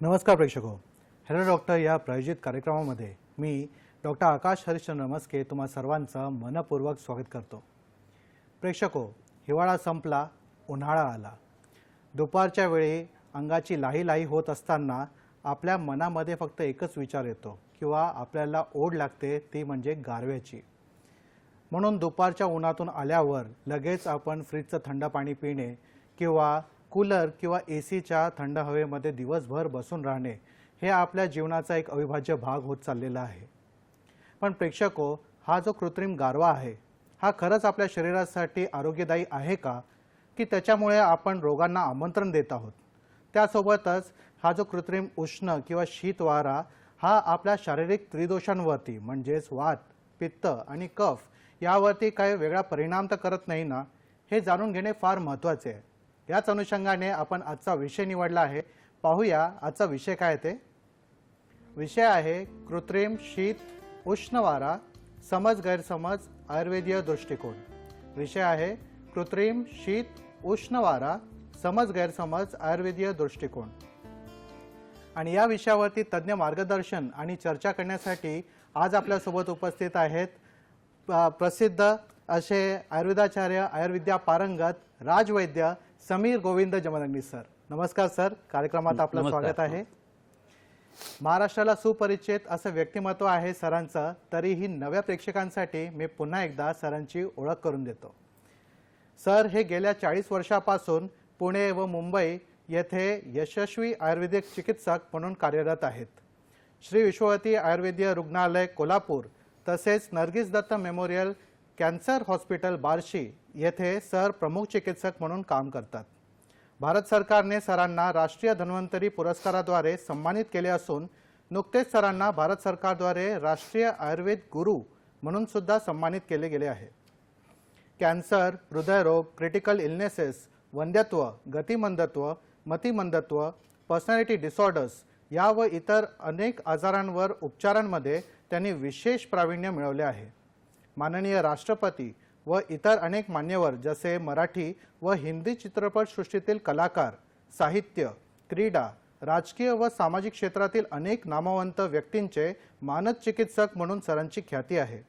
नमस्कार प्रेक्षको, hello doctor या प्रायोजित कार्यक्रमामध्ये मी डॉक्टर आकाश हरिश्चंद्र नमस्के तुम्हा सर्वांचं मनपूर्वक स्वागत करतो। प्रेक्षको, हिवाळा संपला, उन्हाळा आला। दुपारच्या वेळी अंगाची लाही होत असताना आपल्या मनामध्ये फक्त एकच विचार येतो किंवा आपल्याला ओढ लागते, ती म्हणजे गारव्याची। म्हणून दुपारच्या उन्हातून आल्यावर लगेच आपण फ्रीजचं थंड पाणी पिणे किंवा कूलर किंवा एसीच्या थंड हवेमध्ये दिवसभर बसून राहणे हे आपल्या जीवनाचा एक अविभाज्य भाग होत चाललेला आहे। पण प्रेक्षको, हा जो कृत्रिम गारवा आहे हा खरंच आपल्या शरीरासाठी आरोग्यदायी आहे का, की त्याच्यामुळे आपण रोगांना आमंत्रण देत आहोत? त्यासोबतच हा जो कृत्रिम उष्ण किंवा शीत वारा हा आपल्या शारीरिक त्रिदोषांवरती म्हणजेच वात, पित्त आणि कफ यावरती काही वेगळा परिणाम तर करत नाही ना, हे जाणून घेणे फार महत्त्वाचे आहे। याच अनुषंगाने आपण आजचा विषय निवडला आहे। पाहूया आजचा विषय काय ते। विषय आहे कृत्रिम शीत उष्ण वारा, समज गैरसमज आयुर्वेदीय दृष्टिकोन। विषय आहे कृत्रिम शीत उष्ण वारा, समज गैरसमज आयुर्वेदीय दृष्टिकोन। आणि या विषयावरती तज्ञ मार्गदर्शन आणि चर्चा करण्यासाठी आज आपल्या सोबत उपस्थित आहेत प्रसिद्ध असे आयुर्वेदाचार्य, आयुर्विद्या पारंगत राजवैद्य समीर गोविंद जमदग्नी सर। नमस्कार सर, कार्यक्रमात आपलं स्वागत आहे। महाराष्ट्राला सुपरिचित असं व्यक्तिमत्व आहे सरांचं, तरीही नव्या प्रेक्षकांसाठी मी पुन्हा एकदा सरांची ओळख करून देतो। सर हे गेल्या 40 वर्षापासून पुणे व मुंबई येथे यशस्वी आयुर्वेदिक चिकित्सक म्हणून कार्यरत आहेत। श्री विश्ववती आयुर्वेदीय रुग्णालय कोल्हापूर तसेच Nargis Dutt memorial cancer hospital Barshi येथे सर प्रमुख चिकित्सक म्हणून काम करतात। भारत सरकारने सरांना राष्ट्रीय धन्वंतरी पुरस्काराद्वारे सन्मानित केले असून नुकतेच सरांना भारत सरकारद्वारे राष्ट्रीय आयुर्वेद गुरु म्हणून सुद्धा सन्मानित केले गेले आहे। कॅन्सर, हृदयरोग, क्रिटिकल इलनेसेस, वंध्यत्व, गतिमंदत्व, मतिमंदत्व, पर्सनॅलिटी डिसऑर्डर्स या व इतर अनेक आजारांवर उपचारांमध्ये त्यांनी विशेष प्रावीण्य मिळवले आहे। माननीय राष्ट्रपती व इतर अनेक मान्यवर जसे मराठी व हिंदी चित्रपट सृष्टीतील कलाकार, साहित्य, क्रीडा, राजकीय व सामाजिक क्षेत्रातील अनेक नामवंत व्यक्तींचे मानद चिकित्सक म्हणून सरांची ख्याती आहे।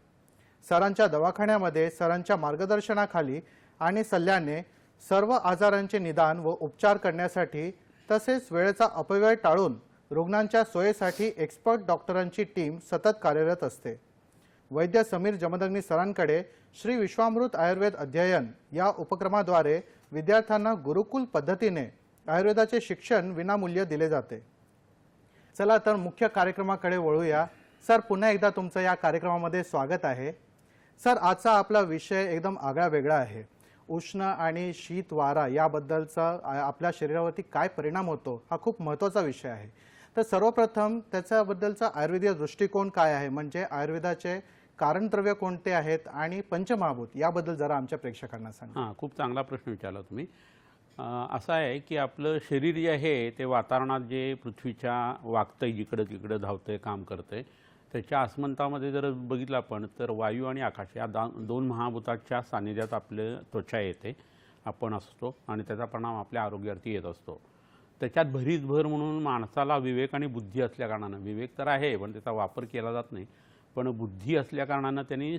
सरांच्या दवाखान्यामध्ये सरांच्या मार्गदर्शनाखाली आणि सल्ल्याने सर्व आजारांचे निदान व उपचार करण्यासाठी तसेच वेळेचा अपव्यय टाळून रुग्णांच्या सोयीसाठी एक्सपर्ट डॉक्टरांची टीम सतत कार्यरत असते। वैद्य समीर जमदग्नी सरांकडे श्री विश्वामृत आयुर्वेद अध्ययन या उपक्रमाद्वारे विद्यार्थ्यांना गुरुकुल पद्धतीने आयुर्वेदाचे शिक्षण विनामूल्य दिले जाते। चला तर मुख्य कार्यक्रमाकडे वळूया। सर पुन्हा एकदा तुमचं या कार्यक्रमामध्ये स्वागत आहे। सर आजचा आपला विषय एकदम आगळा वेगळा आहे। उष्ण आणि शीत वारा याबद्दलचा आपल्या शरीरावरती काय परिणाम होतो हा खूप महत्त्वाचा विषय आहे। तर सर्वप्रथम त्याच्याबद्दलचा आयुर्वेदीय दृष्टिकोन काय आहे, म्हणजे आयुर्वेदाचे कारणद्रव्य कोणते आहेत आणि पंचमहाभूत याबद्दल जरा आमच्या प्रेक्षकांना सांगा। हां, खूप चांगला प्रश्न विचारला तुम्ही। असं आहे की आपलं शरीर जे आहे ते वातावरणात जे पृथ्वीच्या वागतंय, जिकडं तिकडं धावतंय, काम करतंय, त्याच्या आसमंतामध्ये जर बघितलं आपण तर वायू आणि आकाश या दोन महाभूताच्या सानिध्यात आपलं त्वचा येते, आपण असतो आणि त्याचा परिणाम आपल्या आरोग्यावरती येत असतो। त्याच्यात भरीत भर म्हणून माणसाला विवेक आणि बुद्धी असल्या कारणानं, विवेक तर आहे पण त्याचा वापर केला जात नाही, पण बुद्धी असल्या कारणानं त्यांनी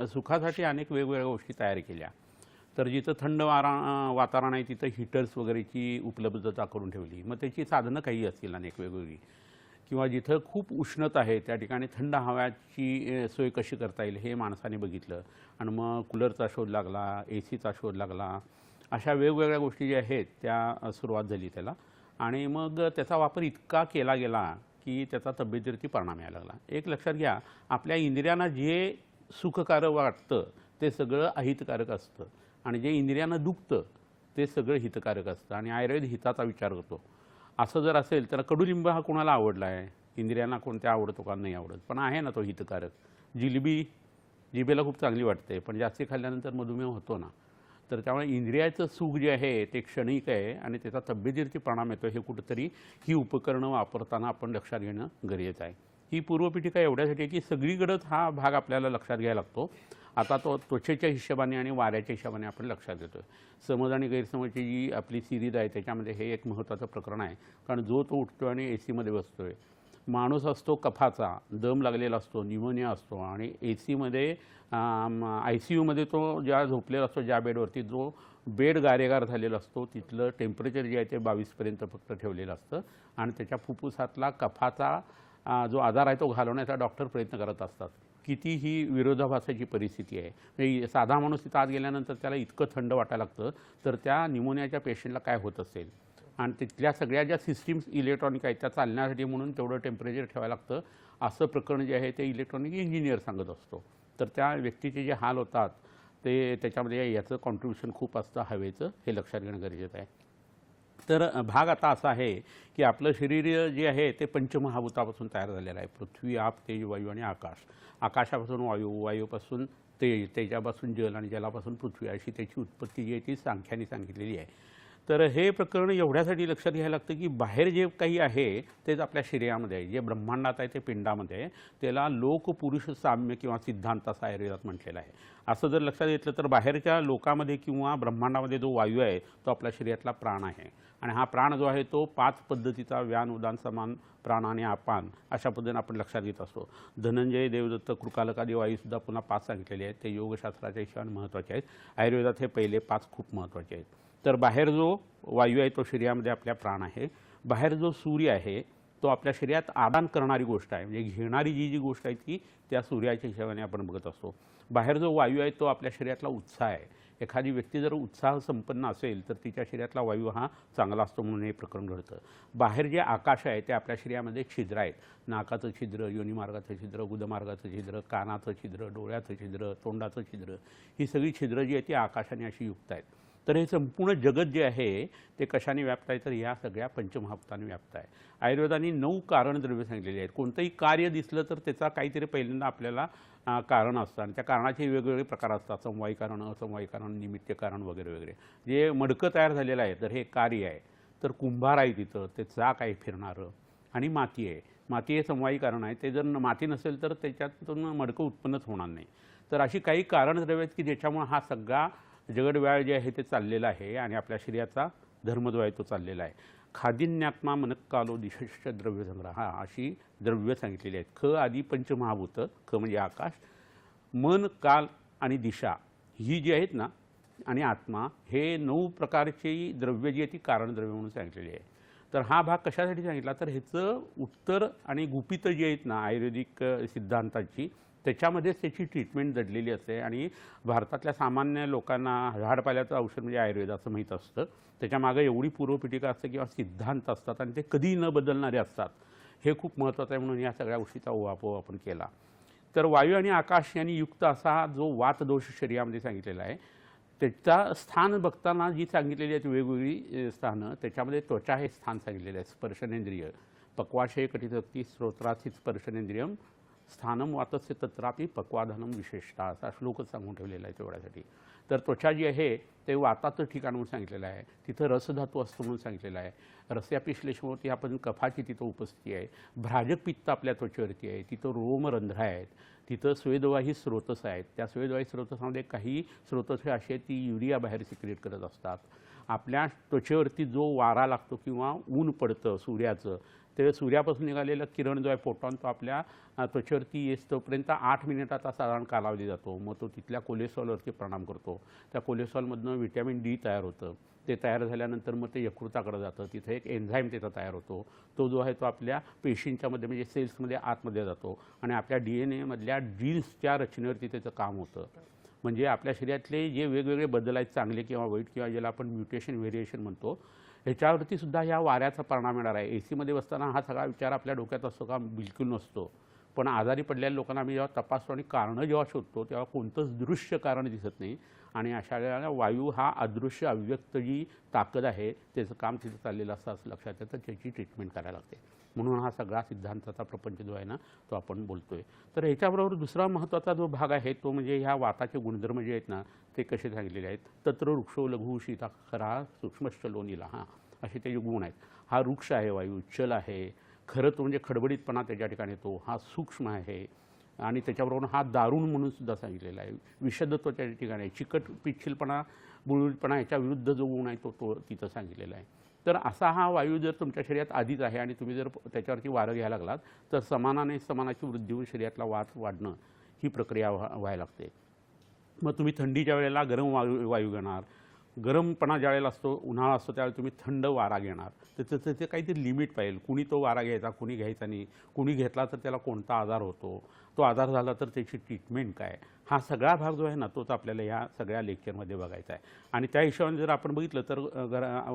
सुखासाठी अनेक वेगवेगळ्या गोष्टी तयार केल्या। तर जिथं थंड वातावरण आहे तिथं हीटर्स वगैरेची उपलब्धता करून ठेवली। मग त्याची साधनं काही असतील अनेक वेगवेगळी, किंवा जिथं खूप उष्णता आहे त्या ठिकाणी थंड हव्याची सोय कशी करता येईल हे माणसाने बघितलं आणि मग कूलरचा शोध लागला, एसीचा शोध लागला। अशा वेगवेगळ्या गोष्टी ज्या आहेत त्या सुरुवात झाली त्याला, आणि मग त्याचा वापर इतका केला गेला की त्याचा तब्येतीवरती परिणाम यायला लागला। एक लक्षात घ्या, आपल्या इंद्रियांना जे सुखकारक वाटतं ते सगळं अहितकारक असतं आणि जे इंद्रियांना दुखतं ते सगळं हितकारक असतं, आणि आयुर्वेद हिताचा विचार करतो। असं जर असेल तर कडुलिंब हा कोणाला आवडला आहे, इंद्रियांना कोणत्या आवडतो का नाही आवडत, पण आहे ना तो हितकारक। जिलेबी जिभेला खूप चांगली वाटते पण जास्ती खाल्ल्यानंतर मधुमेह होतो ना। तर त्यामुळे इंद्रियाचं सुख जे आहे ते क्षणिक आहे आणि त्याचा तब्येतीवरती परिणाम येतो, हे कुठंतरी ही उपकरणं वापरताना आपण लक्षात घेणं गरजेचं आहे। ही पूर्वपीठिका एवढ्यासाठी आहे की सगळीकडेच हा भाग आपल्याला लक्षात घ्यायला लागतो आता तो त्वचेच्या हिशोबाने आणि वाऱ्याच्या हिशोबाने आपण लक्षात देतोय. समज आणि गैरसमजची जी आपली सिरीज आहे त्याच्यामध्ये हे एक महत्त्वाचं प्रकरण आहे. कारण जो तो उठतो आणि AC मध्ये बसतोय, माणूस असतो कफाचा, दम लागलेला असतो, न्यूमोनिया असतो आणि AC मध्ये ICUमध्ये तो ज्या झोपलेला असतो ज्या बेडवरती, जो बेड गारेगार झालेला असतो तिथलं टेम्परेचर जे आहे ते 22पर्यंत फक्त ठेवलेलं असतं आणि त्याच्या फुफ्फुसातला कफाचा जो आजार आहे तो घालवण्याचा डॉक्टर प्रयत्न करत असतात. कितीही विरोधाभासाची परिस्थिती आहे. म्हणजे साधा माणूस तिथं आत गेल्यानंतर त्याला इतकं थंड वाटायला लागतं, तर त्या न्यूमोनियाच्या पेशंटला काय होत असेल. आणि तिथल्या सगळ्या ज्या सिस्टीम्स इलेक्ट्रॉनिक आहेत त्या चालण्यासाठी म्हणून तेवढं टेम्परेचर ठेवायला लागतं, असं प्रकरण जे आहे ते इलेक्ट्रॉनिक इंजिनियर सांगत असतो. तर त्या व्यक्तीचे जे हाल होतात ते त्याच्यामध्ये याचं कॉन्ट्रीब्युशन खूप असतं हवेचं, हे लक्षात घेणं गरजेचं आहे. तर भाग आता असा आहे की आपलं शरीर जे आहे ते पंचमहाभूतापासून तयार झालेलं आहे. पृथ्वी, आप, तेज, वायू आणि आकाश. आकाशापासून वायू, वायूपासून तेज, तेजापासून जल आणि जलापासून पृथ्वी, अशी त्याची उत्पत्ती जी आहे ती सांख्याने सांगितलेली आहे. तर हे प्रकरण एवढ्यासाठी लक्षात घ्यायला लागतं की बाहेर जे काही आहे तेच आपल्या शरीरामध्ये आहे. जे ब्रह्मांडात आहे ते पिंडामध्ये आहे. त्याला लोक पुरुष साम्य किंवा सिद्धांत असं आयुर्वेदात म्हटलेलं आहे. असं जर लक्षात घेतलं तर बाहेरच्या लोकामध्ये किंवा ब्रह्मांडामध्ये जो वायू आहे तो आपल्या शरीरातला प्राण आहे. आणि हा प्राण जो आहे तो 5 पद्धतीचा व्यान, उदान, समान, प्राण आणि अपान अशा पद्धतीने आपण लक्षात घेत असतो. धनंजय, देवदत्त, कृकालकादी वायूसुद्धा पुन्हा 5 सांगितलेले आहेत. ते योगशास्त्राच्या हिशोबाने महत्त्वाचे आहेत. आयुर्वेदात हे पहिले 5 खूप महत्त्वाचे आहेत. तर बाहेर जो वायू आहे तो शरीरामध्ये आपल्या प्राण आहे. बाहेर जो सूर्य आहे तो आपल्या शरीरात आदान करणारी गोष्ट आहे. म्हणजे घेणारी जी गोष्ट आहे ती त्या सूर्याच्या हिशोबाने आपण बघत असतो. बाहेर जो वायू आहे तो आपल्या शरीरातला उत्साह आहे. एखादी व्यक्ती जर उत्साह संपन्न असेल तर तिच्या शरीरातला वायू हा चांगला असतो म्हणून हे प्रकरण घडतं. बाहेर जे आकाश आहे ते आपल्या शरीरामध्ये छिद्र आहेत. नाकाचं छिद्र, योनिमार्गाचं छिद्र, गुदमार्गाचं छिद्र, कानाचं छिद्र, डोळ्याचं छिद्र, तोंडाचं छिद्र, ही सगळी छिद्र जी आहे ती आकाशाने अशी युक्त आहेत. तर हे संपूर्ण जगत जे आहे ते कशाने व्याप्त आहे तर या सगळ्या पंचमहाभूताने व्याप्त आहे. आयुर्वेदाने 9 कारणद्रव्य सांगितलेली आहेत. कोणतंही कार्य दिसलं तर त्याचा काहीतरी पहिल्यांदा आपल्याला कारण असतं आणि त्या कारणाचे वेगवेगळे प्रकार असतात. समवायी कारण, असमवायी कारण, निमित्त कारण वगैरे वगैरे. जे मडकं तयार झालेलं आहे तर हे कार्य आहे. तर कुंभार आहे तिथं, ते चाक आहे फिरणारं आणि माती आहे. माती हे समवायी कारण आहे. ते जर माती नसेल तर त्याच्यातून मडकं उत्पन्नच होणार नाही. तर अशी काही कारणद्रव्य आहेत की ज्याच्यामुळे हा सगळा जगडव्याळ जे आहे ते चाललेलं आहे आणि आपल्या शरीराचा धर्म जो आहे तो चाललेला आहे. खादिन्यात्मा मनक्कालो दिशश्च द्रव्यसंग्रह अशी द्रव्य सांगितलेली आहेत. ख आदी पंचमहाभूत, ख म्हणजे आकाश, मन, काल आणि दिशा ही जी आहेत ना आणि आत्मा, हे 9 प्रकारची द्रव्य जी आहे ती कारणद्रव्य म्हणून सांगितलेली आहे. तर हा भाग कशासाठी सांगितला तर ह्याचं उत्तर आणि गुपित जी आहेत ना आयुर्वेदिक सिद्धांताची त्याच्यामध्येच त्याची ट्रीटमेंट दडलेली असते. आणि भारतातल्या सामान्य लोकांना झाडपाल्याचं औषध म्हणजे आयुर्वेद असं माहीत असतं. त्याच्यामागे एवढी पूर्वपीठिका असते किंवा सिद्धांत असतात आणि ते कधीही न बदलणारे असतात. हे खूप महत्त्वाचं आहे म्हणून या सगळ्या गोष्टीचा उहापोह आपण केला. तर वायू आणि आकाश यांनी युक्त असा जो वातदोष शरीरामध्ये सांगितलेला आहे त्याचा स्थान बघताना जी सांगितलेली आहेत वेगवेगळी स्थानं, त्याच्यामध्ये त्वचा हे स्थान सांगितलेलं आहे. स्पर्शनेंद्रिय, पक्वाशय कटितक्ती स्त्रोत्रास्थित स्पर्शनेंद्रियम स्थानम वातस्य तत्रापि पक्वाधनम विशेषतः असा श्लोकच सांगून ठेवलेला आहे तेवढ्यासाठी. तर त्वचा जी आहे ते वाताचं ठिकाण म्हणून सांगितलेलं आहे. तिथं रसधातू असतो म्हणून सांगितलेलं आहे. रस्यापिश्लेषणावरती आपण कफाची तिथं उपस्थिती आहे. भ्राजक पित्त आपल्या त्वचेवरती आहे. तिथं रोमरंध्र आहेत. तिथं स्वेदवाही स्रोतस आहेत. त्या स्वेदवाही स्रोतसामध्ये काही स्रोतस असे आहेत ती युरिया बाहेर सिक्रेट करत असतात. आपल्या त्वचेवरती जो वारा लागतो किंवा ऊन पडतं सूर्याचं, ते सूर्यापासून निघालेलं किरण जो आहे फोटॉन तो आपल्या त्वचेवरती येतोपर्यंत 8 मिनिटाचा साधारण कालावधी जातो. मग तो तिथल्या कोलेस्ट्रॉलवरती परिणाम करतो. त्या कोलेस्ट्रॉलमधनं व्हिटॅमिन डी तयार होतं. ते तयार झाल्यानंतर मग ते यकृताकडे जातं. तिथे एक एन्झाईम त्याचा तयार होतो. तो जो आहे तो आपल्या पेशींच्यामध्ये म्हणजे सेल्समध्ये आतमध्ये जातो आणि आपल्या DNA मधल्या जीन्सच्या रचनेवरती त्याचं काम होतं. म्हणजे आपल्या शरीरातले जे वेगवेगळे बदल आहेत चांगले किंवा वाईट किंवा ज्याला आपण म्युटेशन व्हेरिएशन म्हणतो ह्याच्यावरती सुद्धा ह्या वाऱ्याचा परिणाम येणार आहे. AC मध्ये बसताना हा सगळा विचार आपल्या डोक्यात असतो का बिलकुल नसतो. पण आजारी पडलेल्या लोकांना आम्ही जेव्हा तपासतो आणि कारणं जेव्हा शोधतो तेव्हा कोणतंच दृश्य कारण दिसत नाही. आणि अशा वेळेला वायू हा अदृश्य अव्यक्त जी ताकद आहे त्याचं काम तिथं चाललेलं असतं असं लक्षात येतं. त्याची ट्रीटमेंट करायला लागते. म्हणून हा सगळा सिद्धांताचा प्रपंच जो आहे ना तो आपण बोलतोय. तर ह्याच्याबरोबर दुसरा महत्त्वाचा जो भाग आहे तो म्हणजे ह्या वाताचे गुणधर्म जे आहेत ना ते कसे सांगितलेले आहेत. तत्र वृक्षो लघु शीताखरा सूक्ष्मश्च लोनिला, हां असे ते गुण आहेत. हा वृक्ष आहे वायू, चल आहे, खरं तो म्हणजे खडबडीतपणा त्याच्या ठिकाणी येतो, हा सूक्ष्म आहे, आणि त्याच्याबरोबर हा दारुण म्हणून सुद्धा सांगितलेला आहे. विषदत्वाच्या ठिकाणी आहे, चिकट पिच्छलपणा बुळबुळपणा याच्या विरुद्ध जो गुण आहे तो तिथं सांगितलेला आहे. तर असा हा वायू जर तुमच्या शरीरात आधीच आहे आणि तुम्ही जर त्याच्यावरती वारं घ्यायला लागलात तर समानाची वृद्धी होऊन शरीरातला वात वाढणं ही प्रक्रिया व्हायला लागते. मग तुम्ही थंडीच्या वेळेला गरम वायू घेणार, गरमपणा ज्यावेळेला असतो, उन्हाळा असतो त्यावेळेला तुम्ही थंड वारा घेणार. तर त्याचं काहीतरी लिमिट पाहिजे. कुणी तो वारा घ्यायचा, कुणी घ्यायचा नाही, कुणी घेतला तर त्याला कोणता आजार होतो, तो आजार झाला तर त्याची ट्रीटमेंट काय, हा सगळा भाग जो आहे ना तोच आपल्याला या सगळ्या लेक्चरमध्ये बघायचा आहे. आणि त्या हिशोबाने जर आपण बघितलं तर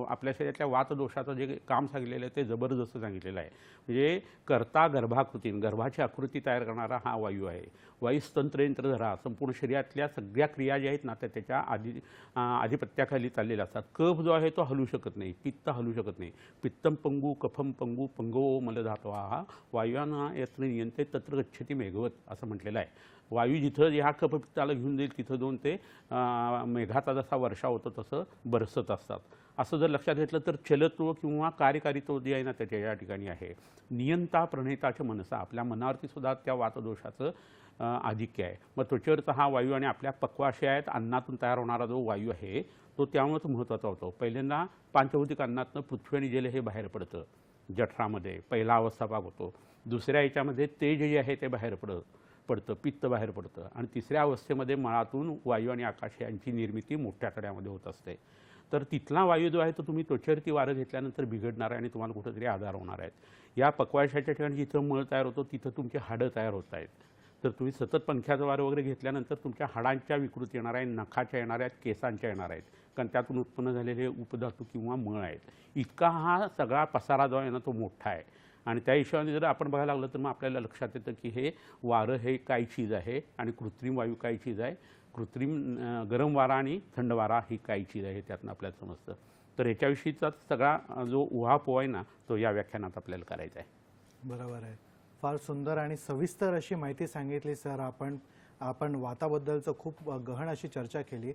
आपल्या शरीरातल्या वातदोषाचं जे काम सांगितलेलं आहे ते जबरदस्त सांगितलेलं आहे. म्हणजे कर्ता गर्भाकृती, गर्भाची आकृती तयार करणारा हा वायू आहे. वायुस्तंत्रयंत्रधरा संपूर्ण शरीरातल्या सगळ्या क्रिया ज्या आहेत ना त्याच्या आधिपत्याखाली चाललेल्या असतात. कफ जो आहे तो हलू शकत नाही, पित्त हलू शकत नाही. पित्तम पंगू कफम पंगू पंगो मलधातवा हा वायुना यत्र नियंते तत्र गच्छति मेघवत असं म्हटलेलं आहे. वायू जिथं ह्या कफपित्ताला घेऊन जाईल तिथं जाऊन ते मेघाचा जसा वर्षा होतो तसं बरसत असतात. असं जर लक्षात घेतलं तर चलत्व किंवा कार्यकारित्व जे आहे ना त्याच्या या ठिकाणी आहे. नियंता प्रणेताचे मनसा, आपल्या मनावरती सुद्धा त्या वातदोषाचं आधिक्य आहे. मग त्वचेवरचा हा वायू आणि आपल्या पक्वाशयात अन्नातून तयार होणारा जो वायू आहे तो त्यामुळेच महत्त्वाचा होतो. पहिल्यांदा पांचभौतिक अन्नातनं पृथ्वी आणि जल हे बाहेर पडतं जठरामध्ये, पहिला अवस्था भाग होतो. दुसऱ्या याच्यामध्ये तेज जे आहे ते बाहेर पडतं, पित्त बाहेर पडतं. आणि तिसऱ्या अवस्थेमध्ये मळातून वायू आणि आकाश यांची निर्मिती मोठ्या तड्यामध्ये होत असते. तर तिथला वायू जो आहे तो तुम्ही त्वचेवरती वारं घेतल्यानंतर बिघडणार आहे आणि तुम्हाला कुठेतरी आजार होणार आहेत. या पक्वाशयाच्या ठिकाणी जिथं मळ तयार होतो तिथं तुमची हाडं तयार होत आहेत. तर तुम्ही सतत पंख्याचं वारं वगैरे घेतल्यानंतर तुमच्या हाडांच्या विकृती येणार आहे, नखाच्या येणार आहेत, केसांच्या येणार आहेत, कारण त्यातून उत्पन्न झालेले उपधातू किंवा मळ आहेत. इतका हा सगळा पसारा जो आहे ना तो मोठा आहे. आणि त्या हिशोबाने जर आपण बघायला लागलं तर मग आपल्याला लक्षात येतं की हे वारं हे काय चीज आहे आणि कृत्रिम वायू काय चीज आहे, कृत्रिम गरम वारा आणि थंड वारा ही काय चीज आहे हे त्यातून आपल्याला समजतं. तर ह्याच्याविषयीचा सगळा जो उहापोह आहे ना तो या व्याख्यानात आपल्याला करायचा आहे. बरोबर आहे. फार सुंदर आणि सविस्तर अशी माहिती सांगितली सर. आपण वाताबद्दलचं खूप गहन अशी चर्चा केली.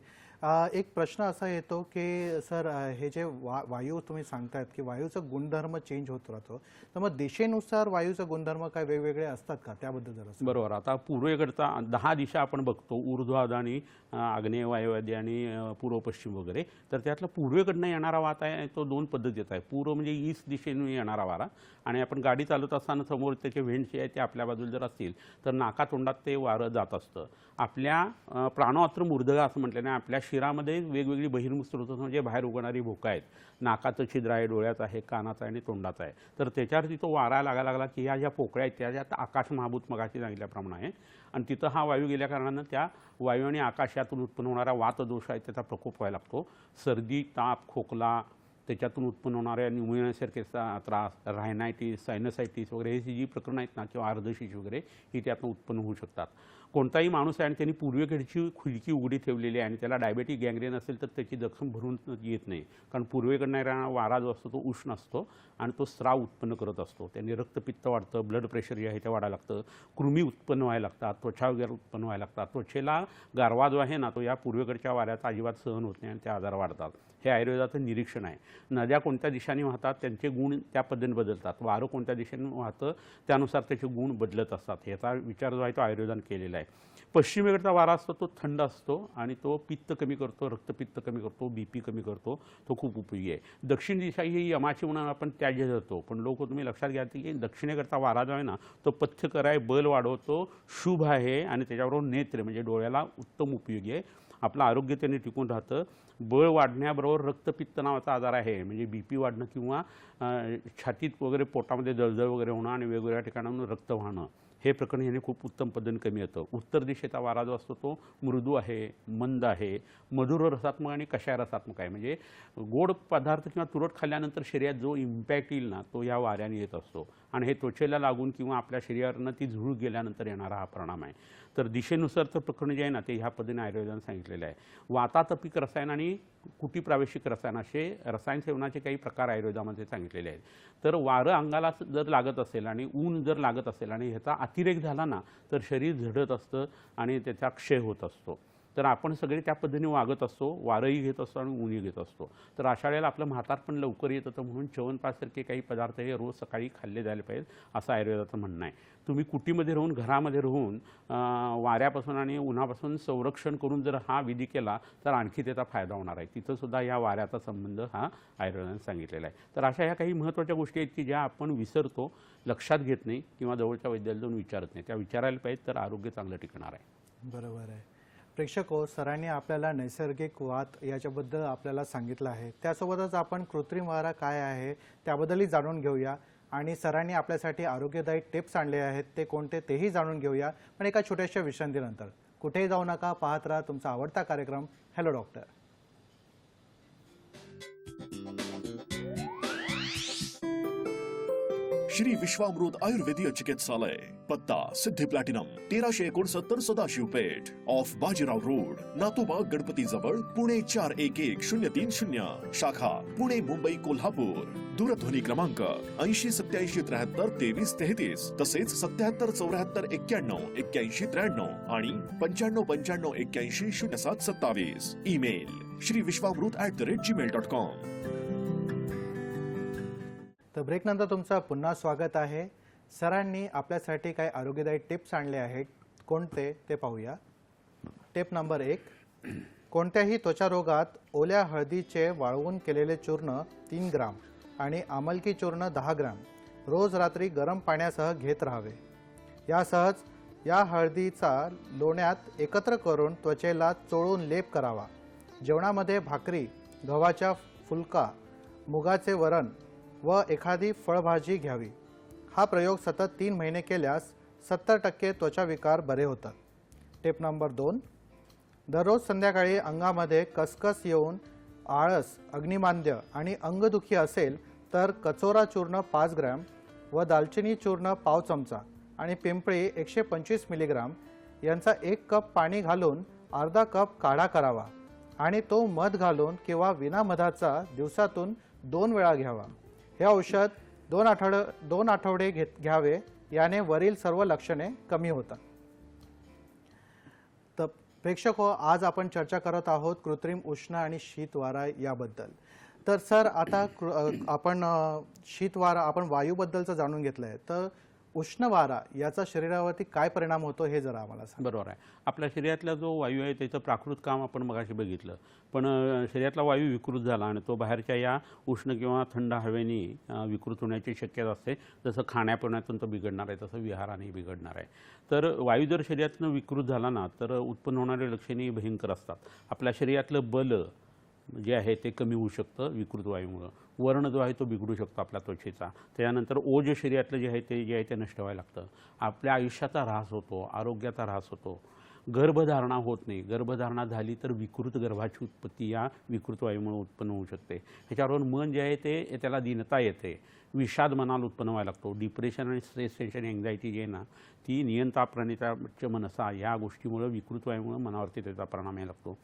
एक प्रश्न असा येतो की सर हे जे वायू तुम्ही सांगतायत की वायूचा गुणधर्म चेंज होत राहतो, तर मग दिशेनुसार वायूचा गुणधर्म काय वेगवेगळे असतात का, त्याबद्दल जरा बरोबर. आता पूर्वेकडचा 10 दिशा आपण बघतो, ऊर्ध्वाधानी, आग्नेय, वायव्याधी आणि पूर्व पश्चिम वगैरे. तर त्यातला पूर्वेकडनं येणारा वारा आहे तो 2 पद्धतीचा आहे. पूर्व म्हणजे ईस्ट दिशेने येणारा वारा, आणि आपण गाडी चालवत असताना समोर त्याचे व्हेंट्स जे आहेत ते आपल्या बाजूला जर असतील तर नाकातोंडात ते वारं जात असतं. आपल्या प्राणवात्र मूर्धगा असं म्हटल्याने आपल्या शिरामध्ये वेगवेगळी बहिर्मुख स्रोत म्हणजे बाहेर उगवणारी भोकं आहेत. नाकाचं छिद्र आहे, डोळ्याचं आहे, कानाचं आहे आणि तोंडाचं आहे. तर त्याच्यावरती तो वारा लागायला लागला की ह्या ज्या पोकळ्या आहेत त्याच्यात आकाश महाभूत मगाशी सांगितल्याप्रमाणे आहे. आणि तिथं हा वायू गेल्या कारणानं त्या वायू आणि आकाशातून उत्पन्न होणारा वातदोष आहे त्याचा प्रकोप व्हायला लागतो. सर्दी, ताप, खोकला, त्याच्यातून उत्पन्न होणाऱ्या न्यूमोनियासारखेचा त्रास, रायनायटिस, सायनसायटिस वगैरे ही जी प्रकरणं आहेत ना किंवा अर्धशीश वगैरे ही त्यातून उत्पन्न होऊ शकतात. कोणताही माणूस आहे आणि त्यांनी पूर्वेकडची खिडकी उघडी ठेवलेली आहे आणि त्याला डायबेटिक गँग्रेन असेल तर त्याची जखम भरून येत नाही, कारण पूर्वेकडनं येणारा वारा जो असतो तो उष्ण असतो आणि तो स्राव उत्पन्न करत असतो. त्यांनी रक्तपित्त वाढतं, ब्लड प्रेशर जे आहे ते वाढायला लागतं, कृमी उत्पन्न व्हायला लागतात, त्वचा वगैरे उत्पन्न व्हायला लागतात. त्वचेला गारवा जो आहे ना तो या पूर्वेकडच्या वाऱ्याचा अजिबात सहन होत नाही आणि ते आजार वाढतात. हे आयुर्वेदाचं निरीक्षण आहे. नद्या कोणत्या दिशेने वाहतात त्यांचे गुण त्या पद्धतीने बदलतात, वारं कोणत्या दिशेने वाहतं त्यानुसार त्याचे गुण बदलत असतात. ह्याचा विचार जो आहे तो आयुर्वेदाने केलेला आहे. पश्चिमेकडचा वारा असतो तो थंड असतो आणि तो पित्त कमी करतो, रक्तपित्त कमी करतो, BP कमी करतो, तो खूप उपयोगी आहे. दक्षिण दिशा ही यमाची म्हणून आपण त्याज्य धरतो, पण लोक तुम्ही लक्षात घ्या की दक्षिणेकडचा वारा जो आहे ना तो पथ्यकर आहे, बल वाढवतो, शुभ आहे आणि त्याच्याबरोबर नेत्र म्हणजे डोळ्याला उत्तम उपयोगी आहे. आपलं आरोग्य त्याने टिकून राहतं. बळ वाढण्याबरोबर रक्तपित्त नावाचा आजार आहे, म्हणजे BP वाढणं किंवा छातीत वगैरे पोटामध्ये जळजळ वगैरे होणं आणि वेगवेगळ्या ठिकाणाहून रक्त वाहणं हे प्रकरण ह्याने खूप उत्तम पद्धतीने कमी येतं. उत्तर दिशेचा वारा जो असतो तो मृदू आहे, मंद आहे, मधुर रसात्मक आणि कषाय रसात्मक आहे. म्हणजे गोड पदार्थ किंवा तुरट खाल्ल्यानंतर शरीरात जो इम्पॅक्ट येईल ना तो या वाऱ्याने येत असतो आणि हे त्वचेला लागून किंवा आपल्या शरीरानं ती झुळूक गेल्यानंतर येणारा हा परिणाम आहे. तर दिशेनुसारचं प्रकरण जे आहे ना ते ह्या पद्धतीने आयुर्वेदाने सांगितलेलं आहे. वातातपिक रसायन आणि कुटीप्रावेशिक रसायन असे रसायन सेवनाचे काही प्रकार आयुर्वेदामध्ये सांगितलेले आहेत. तर वारं अंगाला जर लागत असेल आणि ऊन जर लागत असेल आणि ह्याचा अतिरेक झाला ना तर शरीर झडत असतं आणि त्याचा क्षय होत असतो. तर आपण सगळे त्या पद्धतीने वागत असतो, वारंही घेत असतो आणि ऊनही घेत असतो. तर अशा वेळेला आपलं म्हातारपण लवकर येत होतं, म्हणून च्यवनप्राशसारखे काही पदार्थ हे रोज सकाळी खाल्ले जायला पाहिजेत, असं आयुर्वेदाचं म्हणणं आहे. तुम्ही कुटीमध्ये राहून, घरामध्ये राहून वाऱ्यापासून आणि उन्हापासून संरक्षण करून जर हा विधी केला तर आणखी त्याचा फायदा होणार आहे. तिथं सुद्धा या वाऱ्याचा संबंध हा आयुर्वेदाने सांगितलेला आहे. तर अशा ह्या काही महत्त्वाच्या गोष्टी आहेत की ज्या आपण विसरतो, लक्षात घेत नाही किंवा जवळच्या वैद्याला जाऊन विचारत नाही. त्या विचारायला पाहिजेत, तर आरोग्य चांगलं टिकणार आहे. बरोबर आहे. प्रेक्षको, सरांनी आपल्याला नैसर्गिक वात याच्याबद्दल आपल्याला सांगितलं आहे. त्यासोबतच आपण कृत्रिम वारा काय आहे त्याबद्दलही जाणून घेऊया आणि सरांनी आपल्यासाठी आरोग्यदायी टिप्स आणले आहेत, ते कोणते तेही जाणून घेऊया, पण एका छोट्याशा विश्रांतीनंतर. कुठेही जाऊ नका, पाहत राहा तुमचा आवडता कार्यक्रम हॅलो डॉक्टर. श्री विश्वामृत आयुर्वेदीय चिकित्सालय, पत्ता Siddhi platinum 1369 Sadashiv Peth, off Bajirao road, Natoba Ganpati जवळ, पुणे 411030, शाखा पुणे, मुंबई, कोल्हापूर. दूरध्वनी क्रमांक 8087732333, तसेच 7774919193 आणि 9595810727. ईमेल श्रीविश्वामृत@gmail.com. तर ब्रेकनंतर तुमचं पुन्हा स्वागत आहे. सरांनी आपल्यासाठी काही आरोग्यदायी टिप्स आणले आहेत, कोणते ते पाहूया. Tip number 1. कोणत्याही त्वचा रोगात ओल्या हळदीचे वाळवून केलेले चूर्ण 3 ग्राम आणि आमलकी चूर्ण 10 ग्राम रोज रात्री गरम पाण्यासह घेत राहावे. या हळदीचा लोण्यात एकत्र करून त्वचेला चोळून लेप करावा. जेवणामध्ये भाकरी, गव्हाच्या फुलका, मुगाचे वरण व एखादी फळभाजी घ्यावी. हा प्रयोग सतत 3 महिने केल्यास 70% त्वचा विकार बरे होतात. Tip number 2. दररोज संध्याकाळी अंगामध्ये कसकस येऊन आळस, अग्निमांद्य आणि अंगदुखी असेल तर कचोरा चूर्ण 5 ग्रॅम व दालचिनी चूर्ण पाव चमचा आणि पिंपळी 125 मिलीग्राम यांचा 1 कप पाणी घालून अर्धा कप काढा करावा आणि तो मध घालून किंवा विना मधाचा दिवसातून 2 वेळा घ्यावा. हे औषध 2 आठवडे घ्यावे. याने वरील सर्व लक्षणे कमी होतात. तर प्रेक्षको, आज आपण चर्चा करत आहोत कृत्रिम उष्ण आणि शीत वारा याबद्दल. तर सर, आता आपण शीत वारा, आपण वायूबद्दलचं जाणून घेतलं आहे, तर उष्ण वारा याचा शरीरावरती काय परिणाम होतो हे जरा आम्हाला सांगा. बरोबर आहे. आपल्या शरीरातला जो वायू आहे त्याचं प्राकृत काम आपण मगाशी बघितलं, पण शरीरातला वायू विकृत झाला आणि तो बाहेरच्या या उष्ण किंवा थंड हवेने विकृत होण्याची शक्यता असते. जसं खाण्यापिण्यातून तो बिघडणार आहे, तसं विहारानेही बिघडणार आहे. तर वायू जर शरीरातनं विकृत झाला ना, तर उत्पन्न होणारे लक्षणे भयंकर असतात. आपल्या शरीरातलं बल जे आहे ते कमी होऊ शकतं विकृत वायूमुळं. वर्ण जो आहे तो बिघडू शकतो आपल्या त्वचेचा. त्यानंतर ओज शरीरातलं जे आहे ते नष्ट व्हायला लागतं. आपल्या आयुष्याचा ऱ्हास होतो, आरोग्याचा ऱ्हास होतो. गर्भधारणा होत नाही. गर्भधारणा झाली तर विकृत गर्भाची उत्पत्ती या विकृत वायूमुळे उत्पन्न होऊ शकते. ह्याच्यावरून मन जे आहे ते त्याला दीनता येते. विषाद मनाला उत्पन्न व्हायला लागतो. डिप्रेशन आणि स्ट्रेस, टेन्शन, एन्झायटी जी आहे ना, ती नियंत्रा प्रणिताच मनसा या गोष्टीमुळे विकृत वायूमुळे मनावरती त्याचा परिणाम यायला लागतो.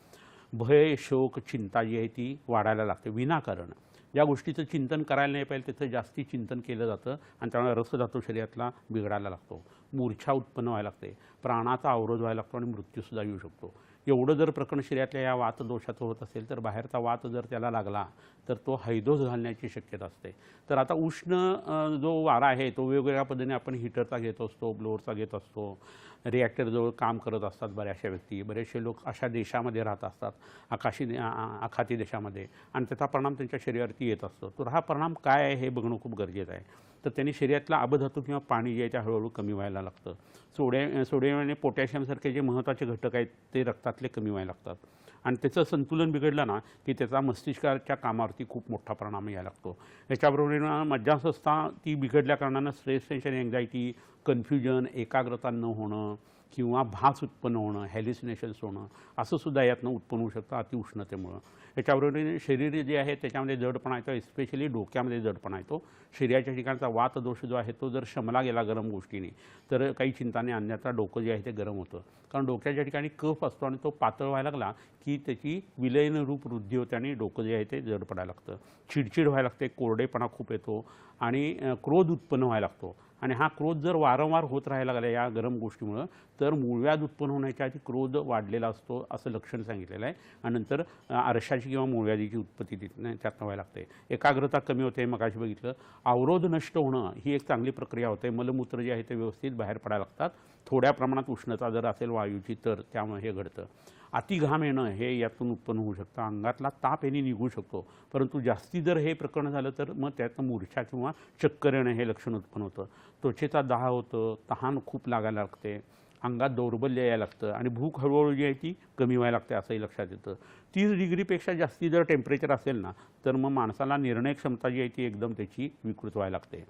भय, शोक, चिंता जी आहे ती वाढायला लागते विनाकारण. ज्या गोष्टीचं चिंतन करायला नाही पाहिजे तिथं जास्ती चिंतन केलं जातं आणि त्यामुळे रसधातू शरीरातला बिघडायला लागतो. मूर्छा उत्पन्न व्हायला लागते. प्राणाचा अवरोध व्हायला लागतो आणि मृत्यूसुद्धा येऊ शकतो. एवढं जर प्रकरण शरीरातल्या या वात दोषाचं होत असेल तर बाहेरचा वात जर त्याला लागला तर तो हैदोस घालण्याची शक्यता असते. तर आता उष्ण जो वारा आहे तो वेगवेगळ्या पद्धतीने आपण हीटरचा घेत असतो, ब्लोअरचा घेत असतो. रिॲक्टरजवळ काम करत असतात बऱ्याचशा व्यक्ती. बरेचसे लोक अशा देशामध्ये राहत असतात, आखाती देशामध्ये, आणि त्याचा परिणाम त्यांच्या शरीरावरती येत असतो. तर हा परिणाम काय आहे हे बघणं खूप गरजेचं आहे. तर त्यांनी शरीरातला आबधातू किंवा पाणी जे आहे ते हळूहळू कमी व्हायला लागतं. सोडियम आणि पोटॅशियमसारखे जे महत्त्वाचे घटक आहेत ते रक्तातले कमी व्हायला लागतात आणि त्याचं संतुलन बिघडलं ना की त्याचा मस्तिष्काच्या कामावरती खूप मोठा परिणाम यायला लागतो. याच्याबरोबर मज्जासंस्था ती बिघडल्या कारणानं स्ट्रेस, टेन्शन, एन्झायटी, कन्फ्युजन, एकाग्रता न होणं किंवा भास उत्पन्न होणं, हॅल्युसिनेशन्स होणं असं सुद्धा यातनं उत्पन्न होऊ शकतं अतिउष्णतेमुळं. त्याच्याबरोबर शरीर जे आहे त्याच्यामध्ये जडपणा येतो, एस्पेशली डोक्यामध्ये जडपणा येतो. शरीराच्या ठिकाणचा वात दोष जो आहे तो जर शमला गेला गरम गोष्टीने तर काही चिंता नाही, अन्यथा डोकं जे आहे ते गरम होतं. कारण डोक्याच्या ठिकाणी कफ असतो आणि तो पातळ व्हायला लागला की त्याची विलयन रूप वृद्धी होते आणि डोकं जे आहे ते जड पडायला लागतं. चिडचिड व्हायला लागते, कोरडेपणा खूप येतो आणि क्रोध उत्पन्न व्हायला लागतो. आणि हा क्रोध जर वारंवार होत राहायला लागला या गरम गोष्टीमुळं तर मूळव्याध उत्पन्न होण्याच्या आधी क्रोध वाढलेला असतो असं लक्षण सांगितलेलं आहे. आणि नंतर आरशाची किंवा मूळव्याधीची उत्पत्ती त्यातनं व्हायला लागते. एकाग्रता कमी होते, मगाशी बघितलं. अवरोध नष्ट होणं ही एक चांगली प्रक्रिया होते. मलमूत्र जे आहे ते व्यवस्थित बाहेर पडायला लागतात. थोड्या प्रमाणात उष्णता जर असेल वायूची तर त्यामुळे हे घडतं. अति घाम येणं हे यातून उत्पन्न होऊ शकतं. अंगातला ताप याने निघू शकतो, परंतु जास्ती जर हे प्रकरण झालं तर मग त्यातनं मूर्छा किंवा चक्कर येणं हे लक्षण उत्पन्न होतं. त्वचेचा दाह होतं, तहान खूप लागायला लागते, अंगात दौर्बल्य यायला लागतं आणि भूक हळूहळू जी आहे ती कमी व्हायला लागते असंही लक्षात येतं. 30 डिग्रीपेक्षा जास्ती जर टेम्परेचर असेल ना तर मग माणसाला निर्णय क्षमता जी आहे ती एकदम त्याची विकृत व्हायला लागते.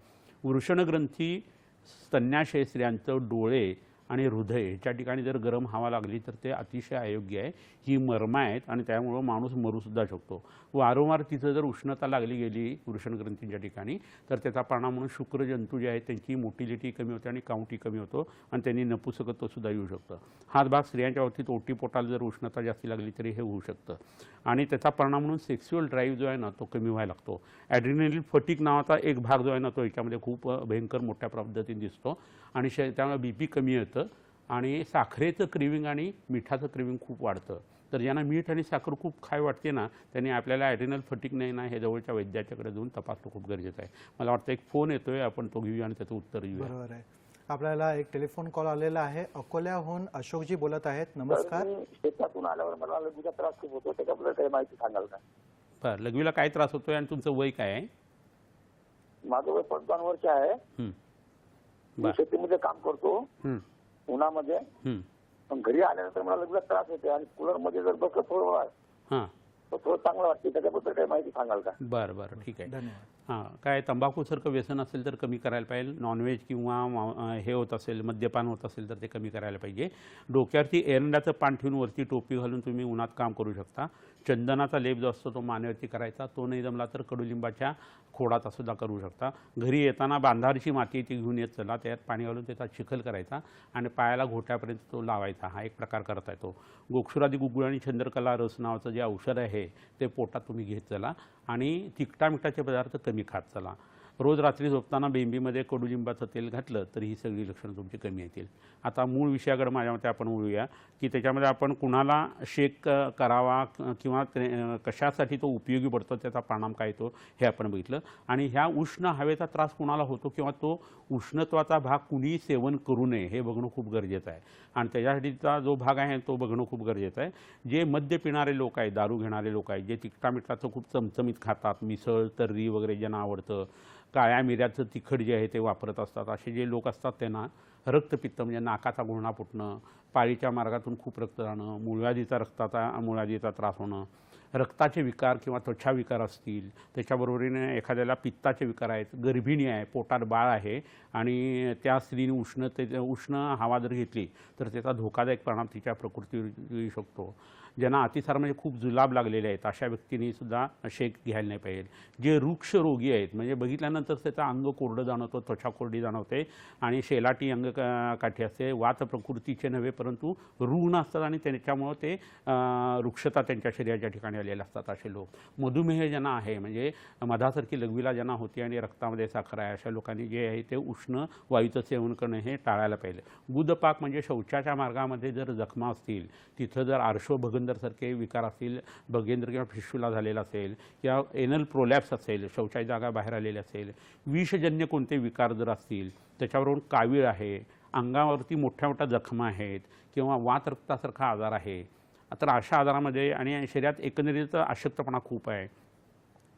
वृषणग्रंथी, स्तन्याशय स्त्रियांचं डोळे आणि हृदय ह्याच्या ठिकाणी जर गरम हवा लागली तर ते अतिशय अयोग्य आहे. ही मर्म आहेत आणि त्यामुळं माणूस मरूसुद्धा शकतो. वारंवार तिथं जर उष्णता लागली गेली वृषणग्रंथींच्या ठिकाणी तर त्याचा परिणाम म्हणून शुक्रजंतू जे आहेत त्यांची मोटिलिटी कमी होते आणि काउंटी कमी होतो आणि त्यांनी नपुसकत्वसुद्धा येऊ शकतं. हाच भाग स्त्रियांच्या बाबतीत ओटीपोटाला जर उष्णता जास्ती लागली तरी हे होऊ शकतं. आणि त्याचा परिणाम म्हणून सेक्स्युअल ड्राईव्ह जो आहे ना तो कमी व्हायला लागतो. ॲड्रिनलिन फटिक नावाचा एक भाग जो आहे ना तो याच्यामध्ये खूप भयंकर मोठ्या पद्धतीने दिसतो आणि त्यामुळे BP कमी येतं आणि साखरेचं क्रेविंग आणि मिठाचं क्रेविंग खूप वाढतं. तर ज्यांना मीठ आणि साखर खूप खाय वाटते ना त्यांनी आपल्याला ॲड्रिनल फटिक नाही ना हे जवळच्या वैद्याच्याकडे जाऊन तपासणं खूप गरजेचं आहे. मला वाटतं एक फोन येतोय, आपण तो घेऊया आणि त्याचं उत्तर घेऊया. बरोबर आहे. आपल्याला एक टेलिफोन कॉल आलेला आहे. अकोल्याहून अशोकजी बोलत आहेत. नमस्कार. शेतातून आल्यावर मला लघवीचा त्रास खूप होतो, त्याच्याबद्दल काही माहिती सांगाल का? बरं, लघवीला काय त्रास होतोय आणि तुमचं वय काय आहे? माझं वय 55 वर्ष आहे. मी शेतीमध्ये काम करतो उन्हामध्ये. पण घरी आल्यानंतर मला लघवीचा त्रास होतो आणि कूलर मध्ये जर बसलं थोडं तर थोडं चांगलं वाटतं, त्याच्याबद्दल काही माहिती सांगाल का? बरं ठीक आहे. धन्यवाद. हां, काय तंबाखूसारखं व्यसन असेल तर कमी करायला पाहिजे. नॉनव्हेज किंवा हे होत असेल, मद्यपान होत असेल तर ते कमी करायला पाहिजे. डोक्यावरती एरंडाचं पान ठेवून वरती टोपी घालून तुम्ही उन्हात काम करू शकता. चंदनाचा लेप जो असतो तो मानेवरती करायचा. तो नाही जमला तर कडुलिंबाच्या खोडाचा सुद्धा करू शकता. घरी येताना बांधारची माती ती घेऊन येत चला, त्यात पाणी घालून त्याचा चिखल करायचा आणि पायाला घोट्यापर्यंत तो लावायचा. हा एक प्रकार करता येतो. गोक्षुरादी गुगुळ आणि चंद्रकला रस नावाचं जे औषध आहे ते पोटात तुम्ही घेत चला आणि तिखटा मिठाचे पदार्थ कमी खात चला. रोज रात्री झोपताना बेंबीमध्ये कडुलिंबाचं तेल घातलं तर ही सगळी लक्षणं तुमची कमी येतील. आता मूळ विषयाकडे माझ्या मते आपण वळूया की त्याच्यामध्ये आपण कुणाला शेक करावा किंवा कशासाठी तो उपयोगी पडतो, त्याचा परिणाम काय येतो हे आपण बघितलं. आणि ह्या उष्ण हवेचा त्रास कुणाला होतो किंवा तो उष्णत्वाचा भाग कुणीही सेवन करू नये हे बघणं खूप गरजेचं आहे. आणि त्याच्यासाठीचा जो भाग आहे तो बघणं खूप गरजेचं आहे. जे मद्य पिणारे लोक आहेत, दारू घेणारे लोक आहेत, जे तिखटा मिठाचं खूप चमचमीत खातात, मिसळ तर्री वगैरे ज्यांना आवडतं, काळ्या मिऱ्याचं तिखट जे आहे ते वापरत असतात, असे जे लोक असतात त्यांना रक्तपित्त म्हणजे नाकाचा गुळणा फुटणं, पाळीच्या मार्गातून खूप रक्त जाणं, मूळव्याधीचा त्रास होणं, रक्ताचे विकार किंवा त्वचा विकार असतील, त्याच्याबरोबरीने एखाद्याला पित्ताचे विकार आहेत, गर्भिणी आहे, पोटात बाळ आहे आणि त्या स्त्रीने उष्ण हवा जर घेतली तर त्याचा धोकादायक परिणाम तिच्या प्रकृतीवर येऊ शकतो. ज्यांना अतिसार म्हणजे खूप जुलाब लागलेले आहेत अशा व्यक्तींनी सुद्धा शेक घ्यायला नाही पाहिजे. जे वृक्ष रोगी आहेत म्हणजे बघितल्यानंतर त्याचं अंग कोरडं जाणवतं, त्वचा कोरडी जाणवते आणि शेलाटी अंग काठी असते, वात प्रकृतीचे नव्हे परंतु रुग्ण असतात आणि त्याच्यामुळं ते रुक्षता त्यांच्या शरीराच्या ठिकाणी आलेले असतात असे लोक. मधुमेह ज्यांना आहे म्हणजे मधासारखी लघवीला ज्यांना होती आणि रक्तामध्ये साखर आहे अशा लोकांनी जे आहे ते उष्ण वायूचं सेवन करणं हे टाळायला पाहिजे. गुदपाक म्हणजे शौचाच्या मार्गामध्ये जर जखमा असतील, तिथं जर आर्शो भगंदरसारखे विकार असतील, भगेंद्र किंवा फिशुला झालेला असेल किंवा एनल प्रोलॅप्स असेल, शौचाची जागा बाहेर आलेली असेल, विषजन्य कोणते विकार जर असतील, त्याच्यावरून कावीळ आहे, अंगावरती मोठ्या मोठ्या जखमा आहेत किंवा वात रक्तासारखा आजार आहे, तर अशा आजारामध्ये आणि शरीरात एकंदरीत अशक्तपणा खूप आहे,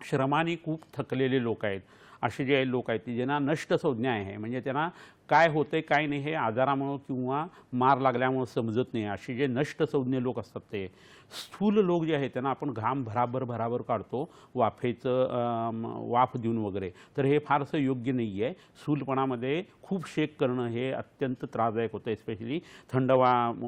श्रमाने खूप थकलेले लोक आहेत, असे जे लोक आहेत ज्यांना नष्ट संज्ञा आहे म्हणजे त्यांना काय होते काय नाही हे आजारामुळं किंवा मार लागल्यामुळं समजत नाही. असे जे नष्ट संज्ञ लोक असतात ते स्थूल लोक जे आहेत त्यांना आपण घाम भराभर काढतो वाफ देऊन वगैरे, तर हे फारसं योग्य नाही आहे. स्थूलपणामध्ये खूप शेक करणं हे अत्यंत त्रासदायक होतं. स्पेशली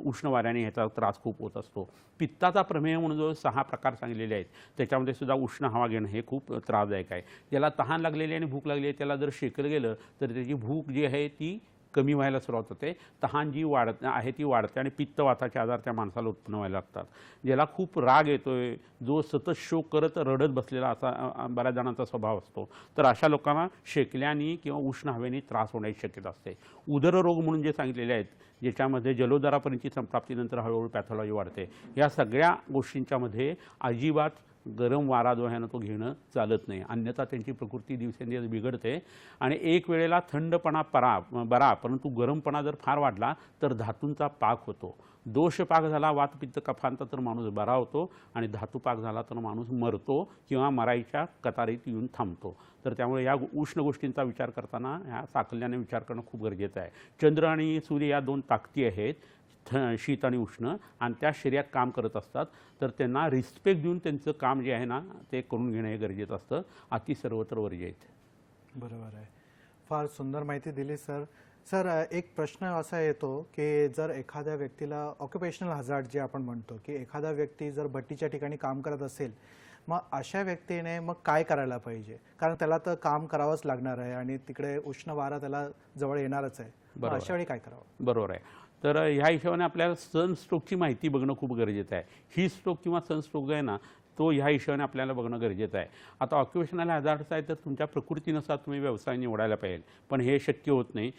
उष्ण वाऱ्याने ह्याचा त्रास खूप होत असतो. पित्ताचा प्रमेय म्हणून जो 6 प्रकार सांगलेले आहेत त्याच्यामध्ये सुद्धा उष्ण हवा घेणं हे खूप त्रासदायक आहे. ज्याला तहान लागलेली आणि भूक लागली आहे त्याला जर शेकलं गेलं तर त्याची भूक जी आहे ती कमी व्हायला सुरुवात होते, तहान जी आहे ती वाढते आणि पित्तवाताचे आजार त्या माणसाला उत्पन्न व्हायला लागतात. ज्याला खूप राग येतोय, जो सतत शोक करत रडत बसलेला असा बऱ्याच जणांचा स्वभाव असतो, तर अशा लोकांना शेकल्याने किंवा उष्ण हवेने त्रास होण्याची शक्यता असते. उदररोग म्हणून जे सांगितलेले आहेत ज्याच्यामध्ये जलोदरापर्यंतची संप्राप्तीनंतर हळूहळू पॅथॉलॉजी वाढते, या सगळ्या गोष्टींच्यामध्ये अजिबात गरम वारा जो आहे ना तो घेणं चालत नाही, अन्यथा त्यांची प्रकृती दिवसेंदिवस बिघडते. आणि एक वेळेला थंडपणा बरा, परंतु गरमपणा जर फार वाढला तर धातूंचा पाक होतो. दोष पाक झाला वात पित्त कफांचा तर माणूस बरा होतो आणि धातू पाक झाला तर माणूस मरतो किंवा मरायच्या कतारीत येऊन थांबतो. तर त्यामुळे या उष्ण गोष्टींचा विचार करताना ह्या साकल्याने विचार करणं खूप गरजेचं आहे. चंद्र आणि सूर्य या 2 ताकदी आहेत, शीत आणि उष्ण, आणि त्या शरीरात काम करत असतात, तर त्यांना रिस्पेक्ट देऊन त्यांचं काम जे आहे ना ते करून घेणं हे गरजेचं असतं. अति सर्वत्र वर्ज्य आहेत. बरोबर आहे. फार सुंदर माहिती दिली सर. सर, एक प्रश्न असा येतो की जर एखाद्या व्यक्तीला ऑक्युपेशनल हजार्ड जे आपण म्हणतो की एखादा व्यक्ती जर भट्टीच्या ठिकाणी काम करत असेल, मग अशा व्यक्तीने मग काय करायला पाहिजे? कारण त्याला तर काम करावंच लागणार आहे आणि तिकडे उष्ण वारा त्याला जवळ येणारच आहे. मग अशा वेळी काय करावं? बरोबर आहे. तर ह्या हिशोबाने आपल्याला सनस्ट्रोकची माहिती बघणं खूप गरजेचं आहे. ही स्ट्रोक किंवा सनस्ट्रोक जो आहे ना तो ह्या हिशोबाने आपल्याला बघणं गरजेचं आहे. आता ऑक्युपेशनल हॅझार्ड्स आहे तर तुमच्या प्रकृतीनुसार तुम्ही व्यवसाय निवडायला पाहिजे, पण हे शक्य होत नाही.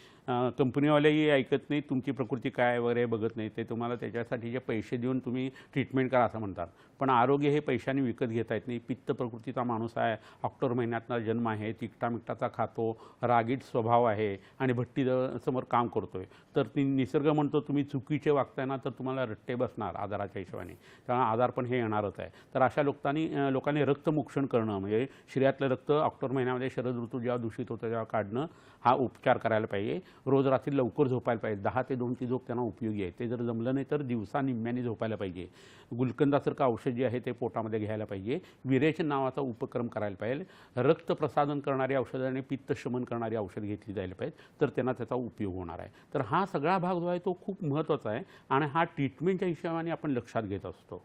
कंपनीवालेही ऐकत नाही, तुमची प्रकृती काय वगैरे बघत नाही, ते तुम्हाला त्याच्यासाठी जे पैसे देऊन तुम्ही ट्रीटमेंट करा असं म्हणतात. पण आरोग्य हे पैशाने विकत घेता येत नाही. पित्त प्रकृतीचा माणूस आहे, ऑक्टोबर महिन्यातला जन्म आहे, तिखटा मिठाचा खातो, रागीट स्वभाव आहे आणि भट्टी समोर काम करतोय, तर ती निसर्ग म्हणतो तुम्ही चुकीचे वागताय ना तर तुम्हाला रट्टे बसणार आजाराच्या हिशोबाने, त्यामुळे आजार पण हे येणारच आहे. तर अशा लोकांनी रक्तमोक्षण करणं म्हणजे शरीरातलं रक्त ऑक्टोबर महिन्यामध्ये शरद ऋतू जेव्हा दूषित होतं तेव्हा काढणं हा उपचार करायला पाहिजे. रोज रात्री लवकर झोपायला पाहिजे. 10 ते 2ची झोप त्यांना उपयोगी आहे. ते जर जमलं नाही तर दिवसा निम्म्याने झोपायला पाहिजे. गुलकंदासारखं औषध जे आहे ते पोटामध्ये घ्यायला पाहिजे. विरेचन नावाचा उपक्रम करायला पाहिजे. रक्त प्रसादन करणारी औषधं आणि पित्त शमन करणारी औषध घेतली जायला पाहिजे, तर त्यांना त्याचा उपयोग होणार आहे. तर हा सगळा भाग जो आहे तो खूप महत्त्वाचा आहे आणि हा ट्रीटमेंटच्या हिशोबाने आपण लक्षात घेत असतो.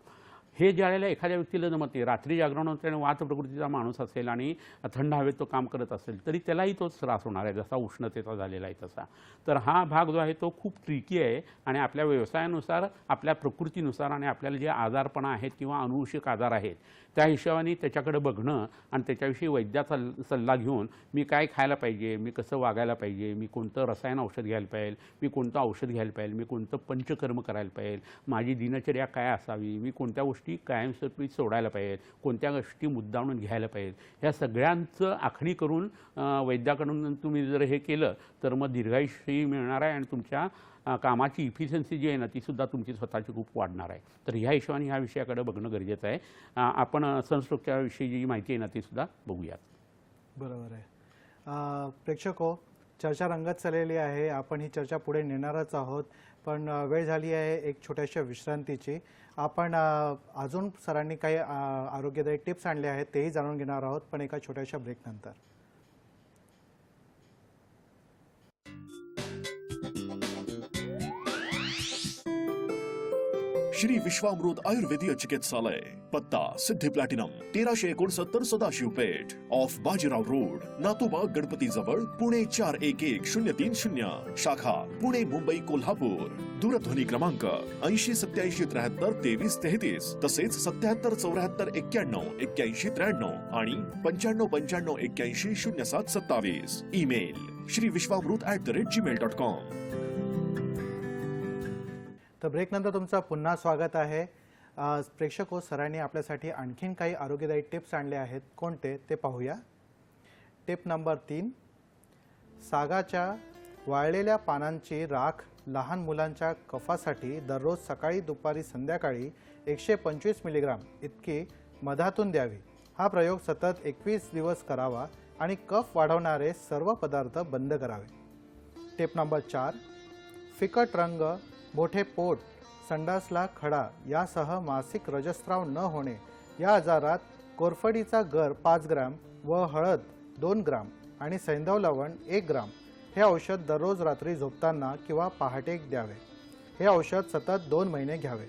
हे ज्यावेळेला एखाद्या व्यक्तीला जमत नाही, रात्री जागरण होते आणि वात प्रकृतीचा माणूस असेल आणि थंड हवेत तो काम करत असेल तरी त्यालाही तोच त्रास होणार आहे जसा उष्णतेचा झालेला आहे तसा. तर हा भाग जो आहे तो खूप ट्रिकी आहे आणि आपल्या व्यवसायानुसार, आपल्या प्रकृतीनुसार आणि आपल्याला जे आजारपणा आहेत किंवा अनुवंशिक आजार आहेत त्या हिशोबाने त्याच्याकडे बघणं आणि त्याच्याविषयी वैद्याचा सल्ला घेऊन मी काय खायला पाहिजे, मी कसं वागायला पाहिजे, मी कोणतं रसायन औषध घ्यायला पाहिजे, मी कोणतं औषध घ्यायला पाहिजे, मी कोणतं पंचकर्म करायला पाहिजे, माझी दिनचर्या काय असावी, मी कोणत्या गोष्टी कायमस्वरूपी सोडायला पाहिजेत, कोणत्या गोष्टी मुद्दामून घ्यायला पाहिजेत, ह्या सगळ्यांचं आखणी करून वैद्याकडून तुम्ही जर हे केलं तर मग दीर्घायुष्यही मिळणार आहे आणि तुमच्या कामाची इफिशियन्सी जी आहे ना तीसुद्धा तुमची स्वतःची खूप वाढणार आहे. तर ह्या हिशोबाने ह्या विषयाकडे बघणं गरजेचं आहे. आपण सनस्ट्रोकच्या विषयी जी माहिती आहे ना तीसुद्धा बघूयात. बरोबर आहे. प्रेक्षको, चर्चा रंगत चाललेली आहे. आपण ही चर्चा पुढे नेणारच आहोत, पण वेळ झाली आहे एक छोट्याशा विश्रांतीची. आपण अजून सरांनी काही आरोग्यदायी टिप्स आणले आहेत तेही जाणून घेणार आहोत, पण एका छोट्याशा ब्रेकनंतर. श्री विश्वामृत आयुर्वेदीय चिकित्सालय, पत्ता Siddhi platinum 1369 Sadashiv Peth, off Bajirao road, Natoba Ganpati जवळ, पुणे 411030, शाखा पुणे, मुंबई, कोल्हापूर. दूरध्वनी क्रमांक 8087732333, तसेच 7774919193 आणि 9595810727. Email shriviswamrut@gmail.com. तर ब्रेकनंतर तुमचं पुन्हा स्वागत आहे. प्रेक्षको, सरांनी आपल्यासाठी आणखीन काही आरोग्यदायी टिप्स आणले आहेत. कोणते ते पाहूया. टिप नंबर 3, सागाच्या वाळलेल्या पानांची राख लहान मुलांच्या कफासाठी दररोज सकाळी, दुपारी, संध्याकाळी 125 मिलीग्राम इतकी मधातून द्यावी. हा प्रयोग सतत 21 दिवस करावा आणि कफ वाढवणारे सर्व पदार्थ बंद करावे. टिप नंबर 4, फिकट रंग, मोठे पोट, संडासला खडा यासह मासिक रजस्राव न होणे या आजारात कोरफडीचा गर 5 ग्रॅम व हळद 2 ग्राम आणि सैंधव लवण 1 ग्राम हे औषध दररोज रात्री झोपताना किंवा पहाटे द्यावे. हे औषध सतत 2 महिने घ्यावे.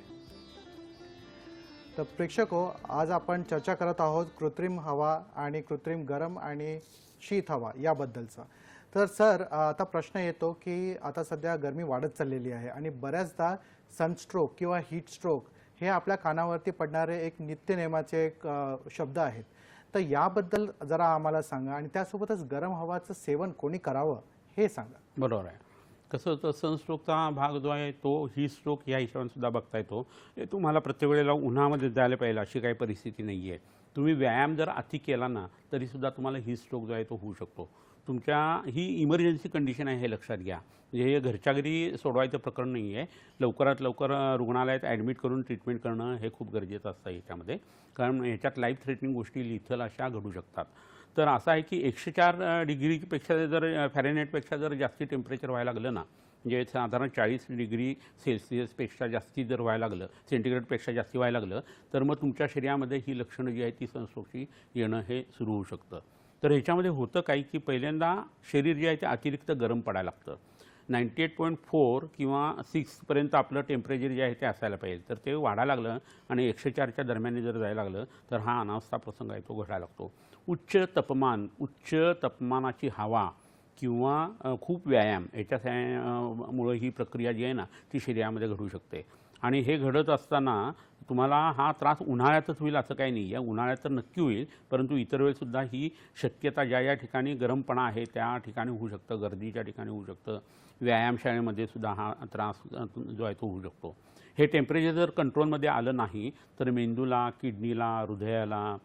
तर प्रेक्षको, आज आपण चर्चा करत आहोत कृत्रिम हवा आणि कृत्रिम गरम आणि शीत हवा याबद्दलचा. तर सर, आता प्रश्न येतो की आता सध्या गरमी वाढत चाललेली आहे आणि बऱ्याचदा सनस्ट्रोक किंवा हीट स्ट्रोक हे आपल्या कानावरती पडणारे एक नित्यनेमाचे एक शब्द आहेत. तर याबद्दल जरा आम्हाला सांगा आणि त्यासोबतच गरम हवाचं सेवन कोणी करावं हे सांगा. बरोबर आहे. कसं होतं, सनस्ट्रोकचा भाग जो आहे तो ही स्ट्रोक या हिशोबाने सुद्धा बघता येतो. हे तुम्हाला प्रत्येक वेळेला उन्हामध्ये जायला पाहिजे अशी काही परिस्थिती नाही आहे. तुम्ही व्यायाम जर अति केला ना तरीसुद्धा तुम्हाला ही स्ट्रोक जो आहे तो होऊ शकतो. तुमच्या ही इमर्जन्सी कंडिशन आहे हे लक्षात घ्या. म्हणजे हे घरच्या घरी सोडवायचं प्रकरण नाही आहे. लवकरात लवकर रुग्णालयात ॲडमिट करून ट्रीटमेंट करणं हे खूप गरजेचं असतं याच्यामध्ये, कारण ह्याच्यात लाईफ थ्रेटनिंग गोष्टी लिथल अशा घडू शकतात. तर असं आहे की 104 डिग्रीपेक्षा जर फॅरेनहाईटपेक्षा जर जास्ती टेम्परेचर व्हायला लागलं ना, म्हणजे साधारण 40 डिग्री सेल्सिअसपेक्षा जास्ती जर व्हायला लागलं, सेंटीग्रेडपेक्षा जास्ती व्हायला लागलं, तर मग तुमच्या शरीरामध्ये ही लक्षणं जी आहेत ती सनस्ट्रोकची येणं हे सुरू होऊ शकतं. तर ह्याच्यामध्ये होतं काय की पहिल्यांदा शरीर जे आहे ते अतिरिक्त गरम पडायला लागतं. 98.4 किंवा 6पर्यंत आपलं टेम्परेचर जे आहे ते असायला पाहिजे. तर ते वाढायला लागलं आणि 104च्या दरम्यान जर जायला लागलं तर हा अनावस्था प्रसंग आहे तो घडायला लागतो. उच्च तापमानाची हवा किंवा खूप व्यायाम याच्यामुळं ही प्रक्रिया जी आहे ना ती शरीरामध्ये घडू शकते. आणि हे घडत असताना तुम्हाला हा त्रास उन्हाळ्यातच होईल असं काही नाही आहे. उन्हाळ्यात तर नक्की होईल, परंतु इतर वेळेसुद्धा ही शक्यता ज्या ठिकाणी गरमपणा आहे त्या ठिकाणी होऊ शकतं, गर्दीच्या ठिकाणी होऊ शकतं, व्यायामशाळेमध्ये सुद्धा हा त्रास जो आहे तो होऊ शकतो. हे टेम्परेचर जर कंट्रोलमध्ये आलं नाही तर मेंदूला, किडनीला, हृदयाला,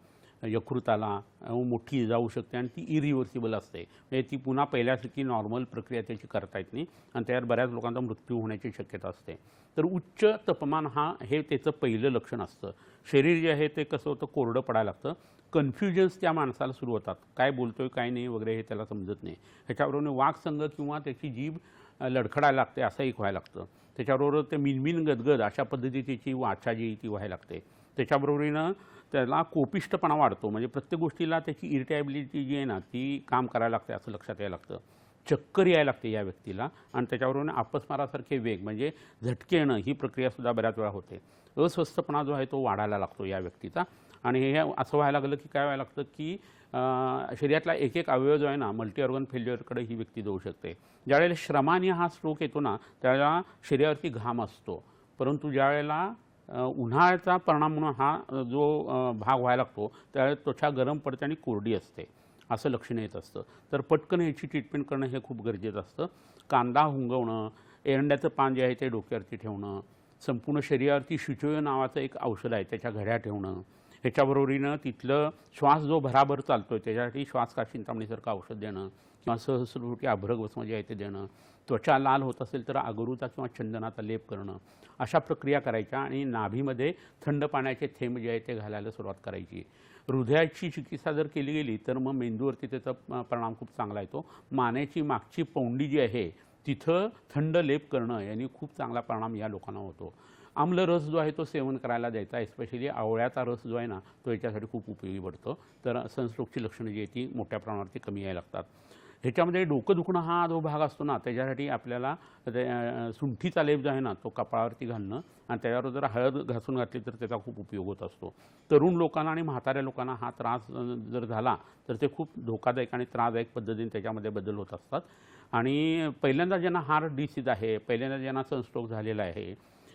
यकृताला मोठी जाऊ शकते आणि ती इरिव्हर्सिबल असते. म्हणजे ती पुन्हा पहिल्यासारखी नॉर्मल प्रक्रिया त्याची करता येत नाही आणि त्यावर बऱ्याच लोकांचा मृत्यू होण्याची शक्यता असते. तर उच्च तापमान हे त्याचं पहिलं लक्षण असतं. शरीर जे आहे ते कसं होतं, कोरडं पडायला लागतं. कन्फ्युजन्स त्या माणसाला सुरू होतात, काय बोलतोय काय नाही वगैरे हे त्याला समजत नाही. ह्याच्याबरोबर वाकसंग किंवा त्याची जीभ लडखडायला लागते असं एक व्हायला लागतं. त्याच्याबरोबर ते मिनमिन गदगद अशा पद्धतीची वाचा जी ती व्हायला लागते. त्याच्याबरोबरीनं त्याला कोपिष्टपणा वाढतो, म्हणजे प्रत्येक गोष्टीला त्याची इरिटेबिलिटी जी आहे ना ती काम करायला लागते असं लक्षात यायला लागतं. चक्कर यायला लागते या व्यक्तीला आणि त्याच्याबरोबर अपस्मारासारखे वेग म्हणजे झटके येणं ही प्रक्रियासुद्धा बऱ्याच वेळा होते. अस्वस्थपणा जो आहे तो वाढायला लागतो या व्यक्तीचा. आणि हे असं व्हायला लागलं की काय व्हायला लागतं की शरीरातला एक अवयव जो आहे ना मल्टी ऑर्गन फेल्युअरकडे ही व्यक्ती जाऊ शकते. ज्यावेळेला श्रमाने हा स्ट्रोक येतो ना त्यावेळेला शरीरावरती घाम असतो, परंतु ज्यावेळेला उन्हाळ्याचा परिणाम म्हणून हा जो भाग व्हायला लागतो त्यावेळेस त्वचा गरम पडते आणि कोरडी असते असं लक्षण येत असतं. तर पटकन ह्याची ट्रीटमेंट करणं हे खूप गरजेचं असतं. कांदा हुंगवणं, एरंड्याचं पान जे आहे ते डोक्यावरती ठेवणं, संपूर्ण शरीरावरती शुचोय नावाचं एक औषध आहे त्याच्या घड्या ठेवणं, ह्याच्याबरोबरीनं तिथलं श्वास जो भराभर चालतो आहे त्याच्यासाठी श्वास काशिंतामणीसारखं औषध देणं किंवा सहस्रवटी अभ्रक भस्म जे आहे ते देणं, त्वचा लाल होत असेल तर अगरूचा किंवा चंदनाचा लेप करणं, अशा प्रक्रिया करायच्या. आणि नाभीमध्ये थंड पाण्याचे थेंब जे आहे ते घालायला सुरुवात करायची. हृदयाची चिकित्सा जर केली गेली तर मग मेंदूवरती त्याचा परिणाम खूप चांगला येतो. मानेची मागची पौंडी जी आहे तिथं थंड लेप करणं यांनी खूप चांगला परिणाम या लोकांना होतो. आम्ल रस जो आहे तो सेवन करायला द्यायचा, एस्पेशली आवळ्याचा रस जो आहे ना तो याच्यासाठी खूप उपयोगी पडतो. तर सनस्ट्रोकची लक्षणं जी आहे ती मोठ्या प्रमाणावरती कमी यायला लागतात. ह्याच्यामध्ये डोकं दुखणं हा जो भाग असतो ना त्याच्यासाठी आपल्याला सुंठीचा लेप जो आहे ना तो कपाळावरती घालणं आणि त्याच्यावर जर हळद घासून घातली तर त्याचा खूप उपयोग होत असतो. तरुण लोकांना आणि म्हाताऱ्या लोकांना हा त्रास जर झाला तर ते खूप धोकादायक आणि त्रासदायक पद्धतीने त्याच्यामध्ये बदल होत असतात. आणि पहिल्यांदा ज्यांना हार्ट डिसीज आहे, पहिल्यांदा ज्यांना सनस्ट्रोक झालेला आहे,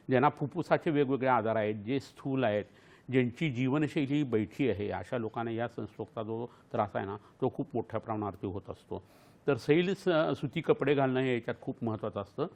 ज्यांना फुफ्फुसाचे वेगवेगळे आजार आहेत, जे स्थूल आहेत, ज्यांची जीवनशैली बैठी आहे, अशा लोकांना या सनस्ट्रोकचा जो त्रास आहे ना तो खूप मोठ्या प्रमाणावरती होत असतो. तर सैल सुती कपडे घालणं हे याच्यात खूप महत्त्वाचं असतं.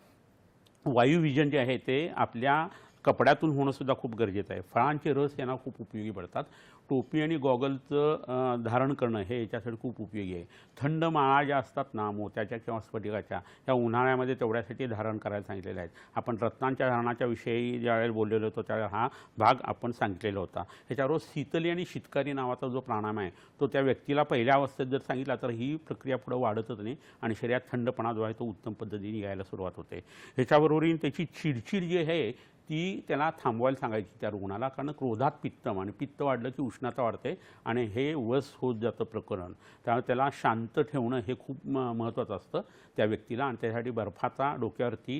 वायुविजन जे आहे ते आपल्या कपड्यातून होणं सुद्धा खूप गरजेचं आहे. फळांचे रस यांना खूप उपयोगी पडतात. टोपी आणि गॉगलचं धारण करणं हे याच्यासाठी खूप उपयोगी आहे. थंड माळा ज्या असतात ना मोत्याच्या किंवा स्फटिकाच्या, त्या उन्हाळ्यामध्ये तेवढ्यासाठी धारण करायला सांगितलेले आहेत. आपण रत्नांच्या धारणाच्या विषयी ज्यावेळेला बोललेलो होतो त्यावेळेला हा भाग आपण सांगितलेला होता. ह्याच्याबरोबर शीतली आणि शीतकारी नावाचा जो प्राणायाम आहे तो त्या व्यक्तीला पहिल्या अवस्थेत जर सांगितला तर ही प्रक्रिया पुढे वाढतच नाही आणि शरीरात थंडपणा जो आहे तो उत्तम पद्धतीने यायला सुरुवात होते. ह्याच्याबरोबरीने त्याची चिडचिड जी आहे ती त्याला थांबवायला सांगायची त्या रुग्णाला, कारण क्रोधात पित्तम आणि पित्त वाढलं की उष्णता वाढते आणि हे वस होत जातं प्रकरण. त्यामुळे त्याला शांत ठेवणं हे खूप महत्त्वाचं असतं त्या व्यक्तीला आणि त्यासाठी बर्फाचा डोक्यावरती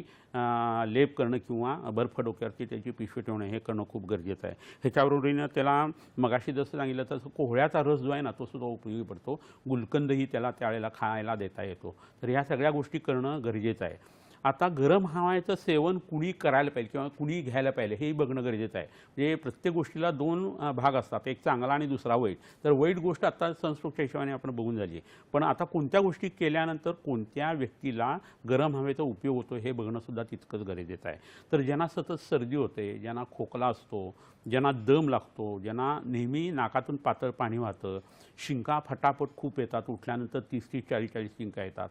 लेप करणं किंवा बर्फ डोक्यावरती त्याची पिशवी ठेवणं हे करणं खूप गरजेचं आहे. ह्याच्याबरोबरीनं त्याला मगाशी जसं सांगितलं तसं कोहळ्याचा रस जो आहे ना तो सुद्धा उपयोगी पडतो. गुलकंदही त्याला त्यावेळेला खायला देता येतो. तर ह्या सगळ्या गोष्टी करणं गरजेचं आहे. आता गरम हवाचं सेवन कुणी करायला पाहिजे किंवा कुणी घ्यायला पाहिजे हेही बघणं गरजेचं आहे. म्हणजे प्रत्येक गोष्टीला दोन भाग असतात, एक चांगला आणि दुसरा वाईट. तर वाईट गोष्ट आता संस्कृतच्या हिशोबाने आपण बघून झाली आहे, पण आता कोणत्या गोष्टी केल्यानंतर कोणत्या व्यक्तीला गरम हवेचा उपयोग होतो हे बघणं सुद्धा तितकंच गरजेचं आहे. तर ज्यांना सतत सर्दी होते, ज्यांना खोकला असतो, ज्यांना दम लागतो, ज्यांना नेहमी नाकातून पातळ पाणी वाहतं, शिंका फटाफट खूप येतात, उठल्यानंतर 30-30, 40-40 शिंका येतात,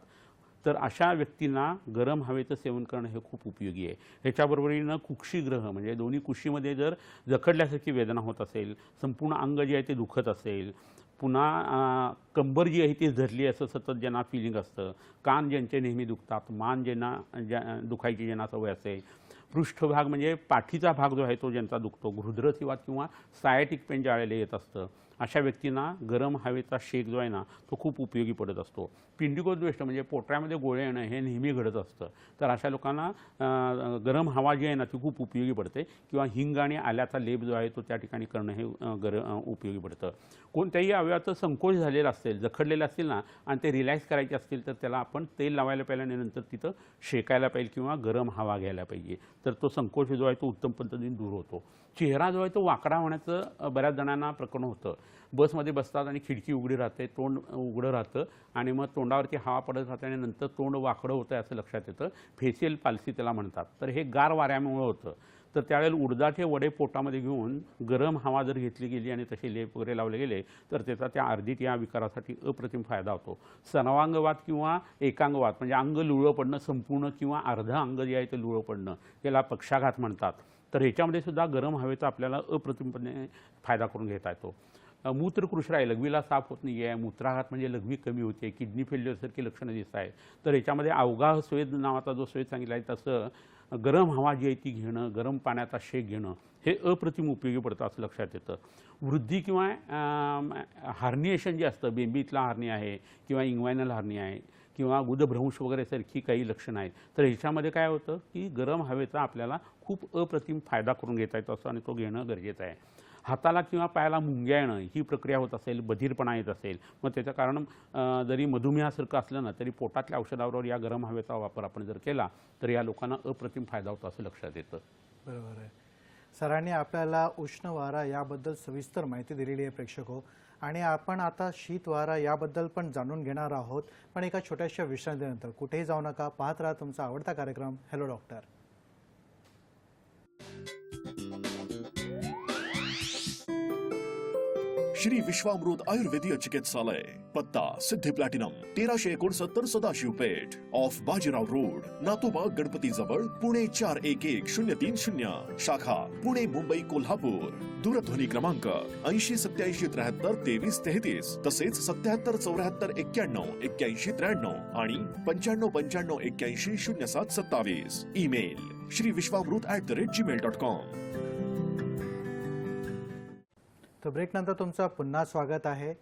तर अशा व्यक्तींना गरम हवेचं सेवन करणं हे खूप उपयोगी आहे. ह्याच्याबरोबरीनं कुक्षीग्रह म्हणजे दोन्ही कुशीमध्ये जर जखडल्यासारखी वेदना होत असेल, संपूर्ण अंग जे आहे ते दुखत असेल, पुन्हा कंबर जी आहे ती धरली असं सतत ज्यांना फिलिंग असतं, कान ज्यांचे नेहमी दुखतात, मान ज्यांना दुखायची ज्यांना सवय असेल, पृष्ठभाग म्हणजे पाठीचा भाग जो आहे तो ज्यांचा दुखतो, गृध्रसिवात किंवा सायटिक पेन ज्यावेळेला येत असतं, अशा व्यक्तींना गरम हवेचा शेक जो आहे ना तो खूप उपयोगी पडत असतो. पिंडिकोद्वेष्ट म्हणजे पोटामध्ये गोळे येणं हे नेहमी घडत असतं, तर अशा लोकांना गरम हवा जी आहे ना ती खूप उपयोगी पडते. किंवा हिंग आणि आल्याचा लेप जो आहे तो त्या ठिकाणी करणं हे उपयोगी पडतं. कोणत्याही अवयवाचं संकोच झालेलं असेल, जखडलेलं असतील ना आणि ते रिलॅक्स करायचे असतील तर त्याला आपण तेल लावायला पाहिजे आणि नंतर तिथं शेकायला पाहिजे किंवा गरम हवा घ्यायला पाहिजे, तर तो संकोच जो आहे तो उत्तम पद्धतीने दूर होतो. चेहरा जो आहे तो वाकडा होण्याचं बऱ्याच जणांना प्रकरण होतं. बसमध्ये बसतात आणि खिडकी उघडी राहते, तोंड उघडं राहतं आणि मग तोंडावरती हवा पडत राहते आणि नंतर तोंड वाकडं होतं असं लक्षात येतं. फेशियल पाल्सी त्याला म्हणतात. तर हे गार वाऱ्यामुळं होतं. तर त्यावेळेला उडदाचे वडे पोटामध्ये घेऊन गरम हवा जर घेतली गेली आणि तसे लेप वगैरे लावले गेले तर त्याचा त्या अर्धित या विकारासाठी अप्रतिम फायदा होतो. सर्वांगवात किंवा एकांगवात म्हणजे अंग लुळं पडणं संपूर्ण किंवा अर्ध अंग जे आहे ते लुळं पडणं त्याला पक्षाघात म्हणतात. तर ह्याच्यामध्ये सुद्धा गरम हवेचा आपल्याला अप्रतिमपणे फायदा करून घेता येतो. मूत्रकृष्णा लघवीला साफ होत नाही आहे, मूत्राघात म्हणजे लघवी कमी होते, किडनी फेल्युअरसारखी लक्षणं दिसत आहेत, तर याच्यामध्ये अवगाह स्वेद नावाचा जो स्वेद सांगितला आहे तसं गरम हवा जी आहे ती घेणं, गरम पाण्याचा शेक घेणं हे अप्रतिम उपयोगी पडतं असं लक्षात येतं. वृद्धी किंवा हार्निएशन जे असतं, बेंबीतला हार्निया आहे किंवा इंग्वायनल हार्निया आहे किंवा गुदभ्रंश वगैरे सारखी काही लक्षणं आहेत, तर ह्याच्यामध्ये काय होतं की गरम हवेचा आपल्याला खूप अप्रतिम फायदा करून घेता येतो असं आणि तो घेणं गरजेचं आहे. हाताला किंवा पायाला मुंग्या येणं ही प्रक्रिया होत असेल, बधीरपणा येत असेल, मग त्याचं कारण जरी मधुमेहासारखं असलं ना तरी पोटातल्या औषधाबरोबर या गरम हवेचा वापर आपण जर केला तर या लोकांना अप्रतिम फायदा होतो असं लक्षात येतं. बरोबर आहे. सरांनी आपल्याला उष्ण वारा याबद्दल सविस्तर माहिती दिलेली आहे प्रेक्षको, आणि आपण आता शीत वारा याबद्दल पण जाणून घेणार आहोत, पण एका छोट्याशा विश्रांतीनंतर. कुठेही जाऊ नका, पाहत राहा तुमचा आवडता कार्यक्रम हॅलो डॉक्टर. श्री विश्वामृत आयुर्वेदीय चिकित्सालय, पत्ता Siddhi platinum 1369 Sadashiv Peth, off Bajirao road, Natoba Ganpati जवळ, पुणे 411030, शाखा पुणे, मुंबई, कोल्हापूर. दूरध्वनी क्रमांक 8087732333, तसेच 7774919193 आणि 9595810727. Email shriviswamrut@gmail.com. तर ब्रेकनंतर तुमचं पुन्हा स्वागत आहे.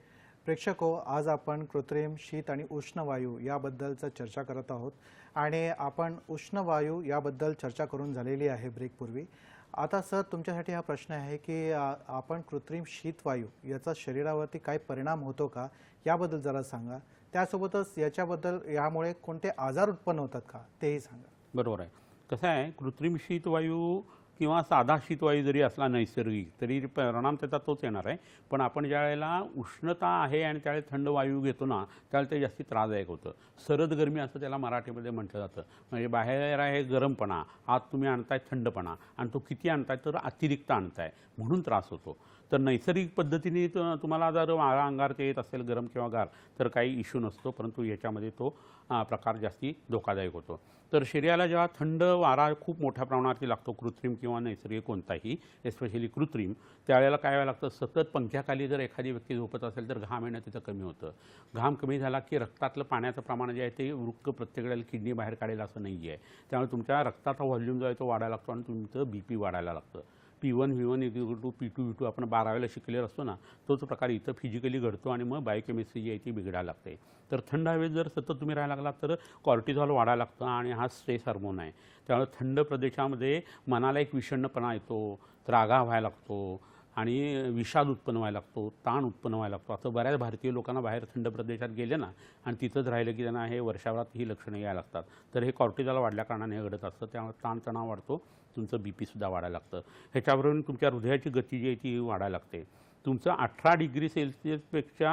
प्रेक्षको, आज आपण कृत्रिम शीत आणि उष्ण वायू याबद्दलचं चर्चा करत आहोत आणि आपण उष्ण वायू याबद्दल चर्चा करून झालेली आहे ब्रेकपूर्वी. आता सर, तुमच्यासाठी हा प्रश्न आहे की आपण कृत्रिम शीत वायू याचा शरीरावरती काय परिणाम होतो का याबद्दल जरा सांगा. त्यासोबतच याच्याबद्दल यामुळे कोणते आजार उत्पन्न होतात का तेही सांगा. बरोबर आहे. कसं आहे, कृत्रिम शीतवायू किंवा साधा शीतवायू जरी असला नैसर्गिक तरी परिणाम त्याचा तोच येणार आहे. पण आपण ज्या वेळेला उष्णता आहे आणि त्यावेळेला थंड वायू घेतो ना त्यावेळेला ते जास्ती त्रासदायक होतं. सरद गरमी असं त्याला मराठीमध्ये म्हटलं जातं. म्हणजे बाहेर आहे गरमपणा, आत तुम्ही आणताय थंडपणा आणि तो किती आणताय तर अतिरिक्त आणताय म्हणून त्रास होतो. तर नैसर्गिक पद्धतीने तुम्हाला जर वारा अंगारता येत असेल गरम किंवा गार तर काही इश्यू नसतो, परंतु याच्यामध्ये तो प्रकार जास्ती धोकादायक होतो. तर शरीराला जेव्हा थंड वारा खूप मोठ्या प्रमाणावरती लागतो, कृत्रिम किंवा नैसर्गिक कोणताही, एस्पेशली कृत्रिम, त्यावेळेला काय व्हायला लागतं, सतत पंख्याखाली जर एखादी व्यक्ती झोपत असेल तर घाम येणं तिथं कमी होतं. घाम कमी झाला की रक्तातलं पाण्याचं प्रमाण जे आहे ते वृक्क प्रत्येक वेळेला किडनी बाहेर काढेल असं नाही आहे. त्यामुळे तुमच्या रक्ताचा व्हॉल्यूम जो आहे तो वाढायला लागतो आणि तुमचं BP वाढायला लागतं. P1 V1 = P2 V2 आपण 12वीला शिकलेला असतो ना, तोच प्रकार इथं फिजिकली घडतो आणि मग बायोकेमिस्ट्री जी आहे ती बिघडायला लागते. तर थंड हवेत जर सतत तुम्ही राहायला लागलात तर कॉर्टिझॉल वाढायला लागतं आणि हा स्ट्रेस हार्मोन आहे. त्यामुळे थंड प्रदेशामध्ये मनाला एक विषण्णपणा येतो, रागा व्हायला लागतो आणि विषाद उत्पन्न व्हायला लागतो, ताण उत्पन्न व्हायला लागतो. आता बऱ्याच भारतीय लोकांना बाहेर थंड प्रदेशात गेले ना आणि तिथंच राहिलं की त्यांना हे वर्षभरात ही लक्षणं यायला लागतात. तर हे कॉर्टिझॉल वाढल्या कारणाने हे घडत असतं. त्यामुळे ताणतणाव वाढतो, तुमचं BP सुद्धा वाढायला लागतं. ह्याच्याबरोबर तुमच्या हृदयाची गती जी आहे ती वाढायला लागते. तुमचं 18 डिग्री सेल्सिअसपेक्षा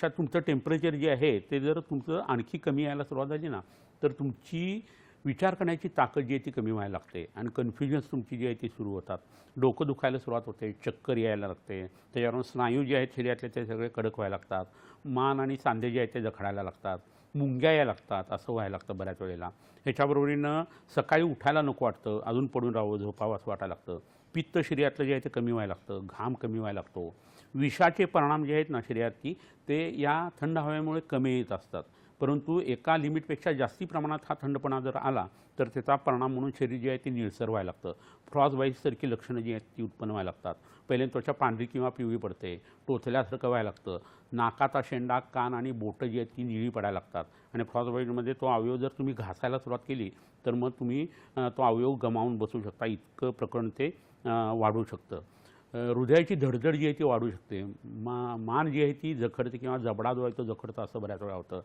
तुमचं टेम्परेचर जे आहे ते जर तुमचं आणखी कमी यायला सुरुवात झाली ना तर तुमची विचार करण्याची ताकद जी आहे ती कमी व्हायला लागते आणि कन्फ्युजन्स तुमची जी आहे ती सुरू होतात. डोकं दुखायला सुरुवात होते, चक्कर यायला लागते. त्याच्यावरून स्नायू जे आहेत शरीरातले ते सगळे कडक व्हायला लागतात. मान आणि सांधे जे आहेत ते जखडायला लागतात, मुंग्या यायला लागतात, असं व्हायला लागतं बऱ्याच वेळेला. ह्याच्याबरोबरीनं सकाळी उठायला नको वाटतं, अजून पडून राहावं, झोपावं असं वाटायला लागतं. पित्त शरीरातलं जे आहे ते कमी व्हायला लागतं, घाम कमी व्हायला लागतो. विषाचे परिणाम जे आहेत ना शरीरातली ते या थंड हवेमुळे कमी येत असतात. परंतु एका लिमिटपेक्षा जास्ती प्रमाणात हा थंडपणा जर आला तर त्याचा परिणाम म्हणून शरीर जे आहे ते निळसर व्हायला लागतं. फ्रॉस्टबाईटसारखी लक्षणं जी आहेत ती उत्पन्न व्हायला लागतात. पहिल्यांदा त्वचा पांढरी किंवा पिवळी पडते, टोचल्यासारखं व्हायला लागतं. नाकाचा शेंडा, कान आणि बोटं जी आहेत ती निळी पडायला लागतात आणि फ्रॉस्टबाईटमध्ये तो अवयव जर तुम्ही घासायला सुरुवात केली तर मग तुम्ही तो अवयव गमावून बसू शकता, इतकं प्रकरण ते वाढू शकतं. हृदयाची धडधड जी आहे ती वाढू शकते. मान जी आहे ती जखडते किंवा जबडा जो आहे तो जखडतो असं बऱ्याच वेळा होतं.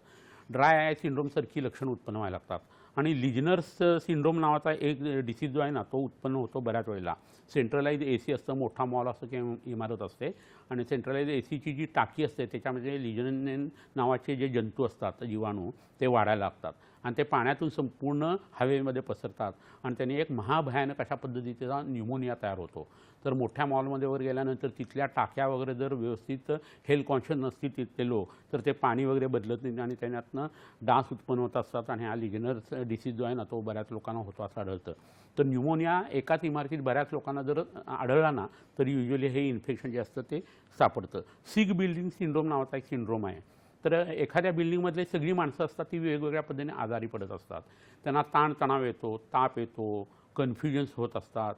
ड्राय आय सिंड्रोमसारखी लक्षणं उत्पन्न व्हायला लागतात आणि लिजनर्स सिंड्रोम नावाचा एक डिसीज जो आहे ना तो उत्पन्न होतो बऱ्याच वेळेला. सेंट्रलाइज AC असतं, मोठा मॉल असतो किंवा इमारत असते आणि सेंट्रलाइज ACची जी टाकी असते त्याच्यामध्ये लिजनेन नावाचे जे जंतू असतात, जीवाणू, ते वाढायला लागतात आणि ते पाण्यातून संपूर्ण हवेमध्ये पसरतात आणि त्याने एक महाभयानक अशा पद्धतीचा न्यूमोनिया तयार होतो. तर मोठ्या मॉलमध्ये वर गेल्यानंतर तिथल्या टाक्या वगैरे जर व्यवस्थित हेल्थ कॉन्शियस नसतील तिथले लोक तर ते पाणी वगैरे बदलत नाही आणि त्याच्यातनं डास उत्पन्न होत असतात आणि हा लिजनर्स डिसीज जो आहे ना तो बऱ्याच लोकांना होतो असं आढळतं. तर न्यूमोनिया एकाच इमारतीत बऱ्याच लोकांना जर आढळला ना तर युजली हे इन्फेक्शन जे असतं ते सापडतं. सिक बिल्डिंग सिंड्रोम नावाचा एक सिंड्रोम आहे. तर एखाद्या बिल्डिंगमधली सगळी माणसं असतात ती वेगवेगळ्या पद्धतीने आजारी पडत असतात. त्यांना ताणतणाव येतो, ताप येतो, कन्फ्युजन्स होत असतात,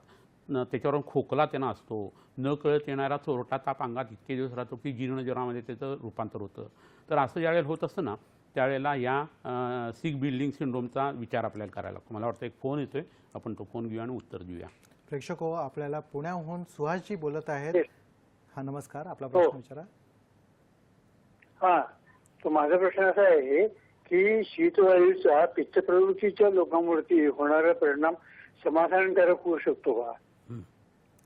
त्याच्यावरून खोकला त्यांना असतो, न कळत येणारा चोरटा ताप अंगात इतके दिवस राहतो की जीर्णज्वरामध्ये त्याचं रूपांतर होतं. तर असं ज्यावेळेला होत असतं ना त्यावेळेला या सिक बिल्डिंग सिंड्रोमचा विचार आपल्याला करायला लागतो. मला वाटतं एक फोन येतोय, आपण तो फोन घेऊया आणि उत्तर देऊया. प्रेक्षक हो, आपल्याला पुण्याहून सुहासजी बोलत आहेत. हा नमस्कार, आपला प्रश्न विचारा. हा, तर माझा प्रश्न असा आहे की शीतवायूचा पित्तप्रवृत्तीच्या लोकांवरती होणारा परिणाम समाधानकारक होऊ शकतो का?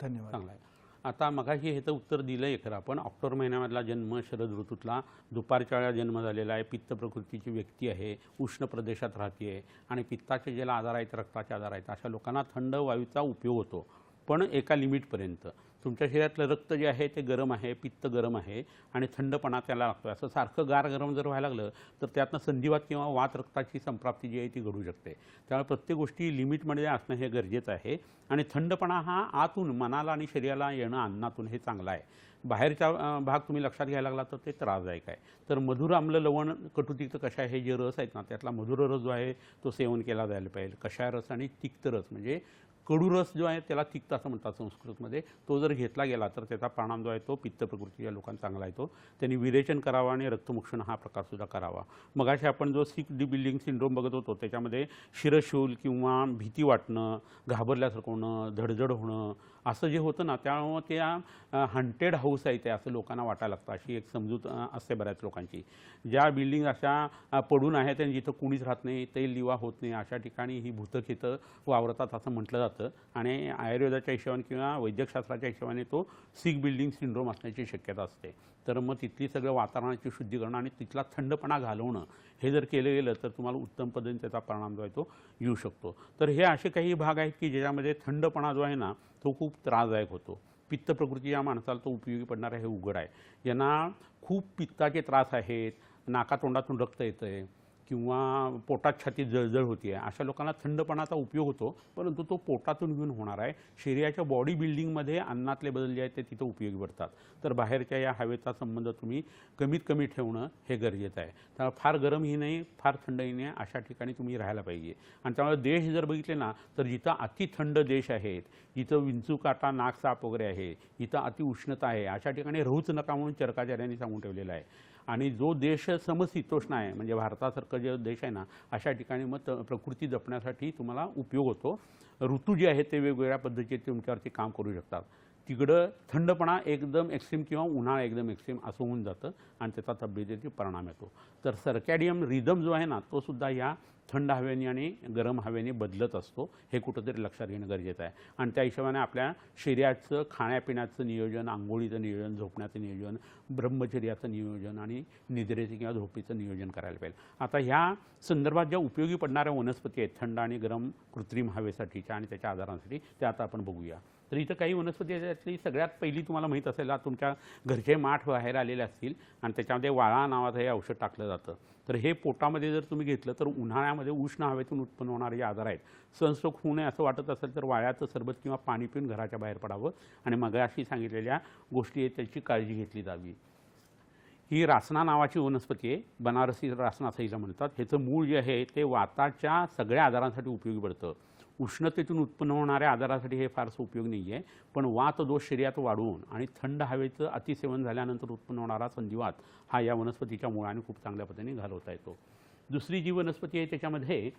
धन्यवाद. चांगला आहे. आता मगाशी हे तर उत्तर दिलं आहे खरं आपण. ऑक्टोबर महिन्यामधला जन्म, शरद ऋतूतला दुपारच्या वेळा जन्म झालेला आहे, पित्त प्रकृतीची व्यक्ती आहे, उष्ण प्रदेशात राहते आहे आणि पित्ताचे ज्याला आजार आहेत, रक्ताचे आजार आहेत, अशा लोकांना थंड वायूचा उपयोग होतो, पण एका लिमिटपर्यंत. तुमच्या शरीरातलं रक्त जे आहे ते गरम आहे, पित्त गरम आहे आणि थंडपणा त्याला लागतो. असं सारखं गार गरम जर व्हायला लागलं तर त्यातनं संधिवात किंवा वात रक्ताची संप्राप्ती जी आहे ती घडू शकते. त्यामुळे प्रत्येक गोष्टी लिमिटमध्ये असणं हे गरजेचं आहे आणि थंडपणा हा आतून मनाला आणि शरीराला येणं अन्नातून हे चांगलं आहे. बाहेरचा भाग तुम्ही लक्षात घ्यायला लागला तर ते त्रासदायक आहे. तर मधुर, आम्ल, लवण, कटुतिक्त कषाय हे जे रस आहेत ना त्यातला मधुर रस जो आहे तो सेवन केला जायला पाहिजे. कषाय रस आणि तिक्त रस म्हणजे कडू रस जो आहे त्याला तिक्त असं म्हणतात संस्कृतमध्ये, तो जर घेतला गेला तर त्याचा परिणाम जो आहे तो पित्त प्रकृतीच्या लोकांना चांगला येतो. त्यांनी विरेचन करावं आणि रक्तमोक्षण हा प्रकारसुद्धा करावा. मगाशी आपण जो सिक बिल्डिंग सिंड्रोम बघत होतो त्याच्यामध्ये शिरशूल किंवा भीती वाटणं, घाबरल्यासारखं होणं, धडधड होणं असं जे होतं ना त्यामुळं त्या हंटेड हाऊस आहे ते असं लोकांना वाटायला लागतं, अशी एक समजूत असते बऱ्याच लोकांची. ज्या बिल्डिंग अशा पडून आहेत आणि जिथं कुणीच राहत नाही, तैल लिवा होत नाही, अशा ठिकाणी ही भूतखेतं वावरतात असं म्हटलं जातं. जातं आणि आयुर्वेदाच्या हिशोबाने किंवा वैद्यकशास्त्राच्या हिशोबाने तो सिक बिल्डिंग सिंड्रोम असण्याची शक्यता असते. तर मग तिथली सगळं वातावरणाची शुद्धीकरण आणि तिथला थंडपणा घालवणं हे जर केलं गेलं तर तुम्हाला उत्तम पद्धतीने त्याचा परिणाम जो आहे तो येऊ शकतो. तर हे असे काही भाग आहेत की ज्याच्यामध्ये थंडपणा जो आहे ना तो खूप त्रासदायक होतो. पित्त प्रकृती या माणसाला तो उपयोगी पडणार आहे हे उघड आहे. ज्यांना खूप पित्ताचे त्रास आहेत, नाकातोंडातून रक्त येतं आहे किंवा पोटात छातीत जळजळ होती आहे, अशा लोकांना थंडपणाचा उपयोग होतो, परंतु तो पोटातून घेऊन होणार आहे. शरीराच्या बॉडी बिल्डिंगमध्ये अन्नातले बदल जे आहेत ते तिथं उपयोगी पडतात. तर बाहेरच्या या हवेचा संबंध तुम्ही कमीत कमी ठेवणं हे गरजेचं आहे. तर फार गरमही नाही, फार थंडही नाही, अशा ठिकाणी तुम्ही राहायला पाहिजे. आणि त्यामुळे देश जर बघितले ना तर जिथं अति थंड देश आहेत, जिथं विंचू काटा नागसाप वगैरे आहे, इथं अति उष्णता आहे, अशा ठिकाणी राहूच नका म्हणून चरकाचार्यांनी सांगून ठेवलेलं आहे. आणि जो देश समशीतोष्ण आहे म्हणजे भारतासारखं जे देश आहे ना अशा ठिकाणी मग प्रकृती जपण्यासाठी तुम्हाला उपयोग होतो. ऋतू जे आहेत ते वेगवेगळ्या पद्धतीचे तुमच्यावरती काम करू शकतात. तिकडं थंडपणा एकदम एक्स्ट्रीम किंवा उन्हाळा एकदम एक्स्ट्रीम असं होऊन जातं आणि त्याचा तब्येतीवर परिणाम येतो. तर सर्कॅडियम रिदम जो आहे ना तो सुद्धा या थंड हवेने आणि गरम हवेने बदलत असतो. हे कुठंतरी लक्षात घेणं गरजेचं आहे. आणि त्या हिशोबाने आपल्या शरीराचं खाण्यापिण्याचं नियोजन, आंघोळीचं नियोजन, झोपण्याचं नियोजन, ब्रह्मचर्याचं नियोजन आणि निद्रेचं किंवा झोपेचं नियोजन करायला पाहिजे. आता ह्या संदर्भात ज्या उपयोगी पडणाऱ्या वनस्पती आहेत थंड आणि गरम कृत्रिम हवेसाठीच्या आणि त्याच्या आजारांसाठी त्या आता आपण बघूया. तर इथं काही वनस्पती आहेत त्यातली सगळ्यात पहिली तुम्हाला माहीत असेल, तुमच्या घरचे माठ बाहेर आलेले असतील आणि त्याच्यामध्ये वाळा नावाचं हे औषध टाकलं जातं. तर हे पोटामध्ये जर तुम्ही घेतलं तर उन्हाळ्यामध्ये उष्ण हवेतून उत्पन्न होणारे जे आजार आहेत, सनस्ट्रोक होऊ नये असं वाटत असेल तर वाळ्याचं सरबत किंवा पाणी पिऊन घराच्या बाहेर पडावं आणि मगाशी सांगितलेल्या गोष्टी आहेत त्याची काळजी घेतली जावी. ही रासना नावाची वनस्पती आहे, बनारसी रासना असं हिला म्हणतात. ह्याचं मूळ जे आहे ते वाताच्या सगळ्या आजारांसाठी उपयोगी पडतं. उष्णतेतून उत्पन्न होणाऱ्या आजारासाठी हे फारसं उपयोग नाही आहे, पण वात दोष शरीरात वाढवून आणि थंड हवेचं अतिसेवन झाल्यानंतर उत्पन्न होणारा संधिवात हा या वनस्पतीच्या मुळाने खूप चांगल्या पद्धतीने घालवता येतो. दुसरी जी वनस्पती आहे त्याच्यामध्ये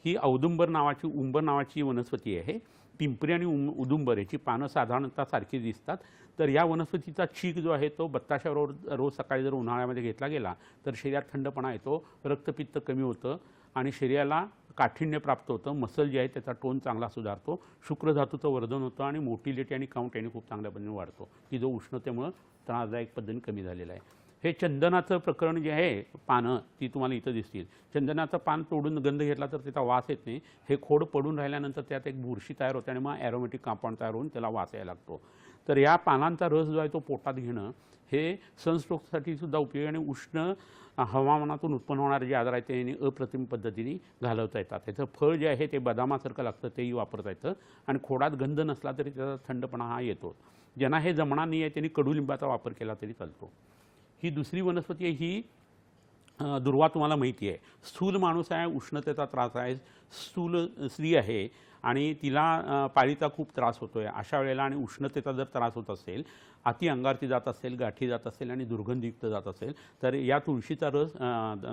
ही औदुंबर नावाची उंबर नावाची वनस्पती आहे. पिंपरी आणि उदुंबर याची पानं साधारणतः सारखी दिसतात. तर या वनस्पतीचा चीक जो आहे तो बत्ताशावर रोज सकाळी जर उन्हाळ्यामध्ये घेतला गेला तर शरीरात थंडपणा येतो, रक्तपित्त कमी होतं आणि शरीराला काठिण्य प्राप्त होतं. मसल जे आहे त्याचा टोन चांगला सुधारतो, शुक्रधातूचं वर्धन होतं आणि मोटिलिटी आणि काउंट याने खूप चांगल्या पद्धतीने वाढतो, की जो उष्णतेमुळे त्रासदायक पद्धतीने कमी झालेला आहे. हे चंदनाचं प्रकरण जे आहे पानं ती तुम्हाला इथं दिसतील. चंदनाचं पान तोडून गंध घेतला तर त्याचा वास येत नाही. हे खोड पडून राहिल्यानंतर त्यात एक बुरशी तयार होते आणि मग ॲरोमॅटिक कंपाऊंड तयार होऊन त्याला वास यायला लागतो. तर या पानांचा रस जो आहे तो पोटात घेणं हे सनस्ट्रोकसाठी सुद्धा उपयोगी आणि उष्ण हवामानातून उत्पन्न होणारे जे आजार आहेत ते अप्रतिम पद्धतीने घालवता येतात. त्याचं फळ जे आहे ते बदामासारखं लागतं तेही वापरता येतं आणि खोडात गंध नसला तरी त्याचा थंडपणा हा येतो. ज्यांना हे जमणार नाही आहे त्यांनी कडुलिंबाचा वापर केला तरी चालतो. ही दुसरी वनस्पती आहे, ही दुर्वा तुम्हाला माहिती आहे. स्थूल माणूस आहे, उष्णतेचा त्रास आहे, स्थूल स्त्री आहे आणि तिला पाळीचा खूप त्रास होतो आहे. अशा वेळेला आणि उष्णतेचा जर त्रास होत असेल, अति अंगारती जात असेल, गाठी जात असेल आणि दुर्गंधयुक्त जात असेल तर या तुळशीचा रस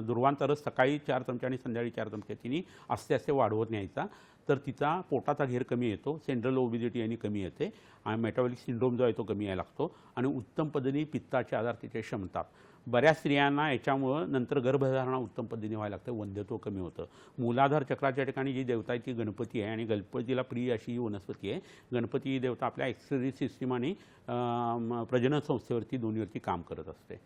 दुर्वांचा रस सकाळी 4 चमचे आणि संध्याकाळी 4 चमचे तिने आस्ते आस्ते वाढवत न्यायचा. तर तिचा पोटाचा घेर कमी येतो, सेंट्रल ओबिडिटी यांनी कमी येते आणि मेटाबॉलिक सिंड्रोम जो आहे तो कमी यायला लागतो आणि उत्तम पद्धतीने पित्ताचे आजार तिथे शमतात. बऱ्याच स्त्रियांना याच्यामुळं नंतर गर्भधारणा उत्तम पद्धतीने व्हायला लागतं, वंध्यत्व कमी होतं. मूलाधार चक्राच्या ठिकाणी जी देवता आहे ती गणपती आहे आणि गणपतीला प्रिय अशी ही वनस्पती आहे. गणपती ही देवता आपल्या एक्सक्रिटरी सिस्टीम आणि प्रजनन संस्थेवरती दोन्हीवरती काम करत असते.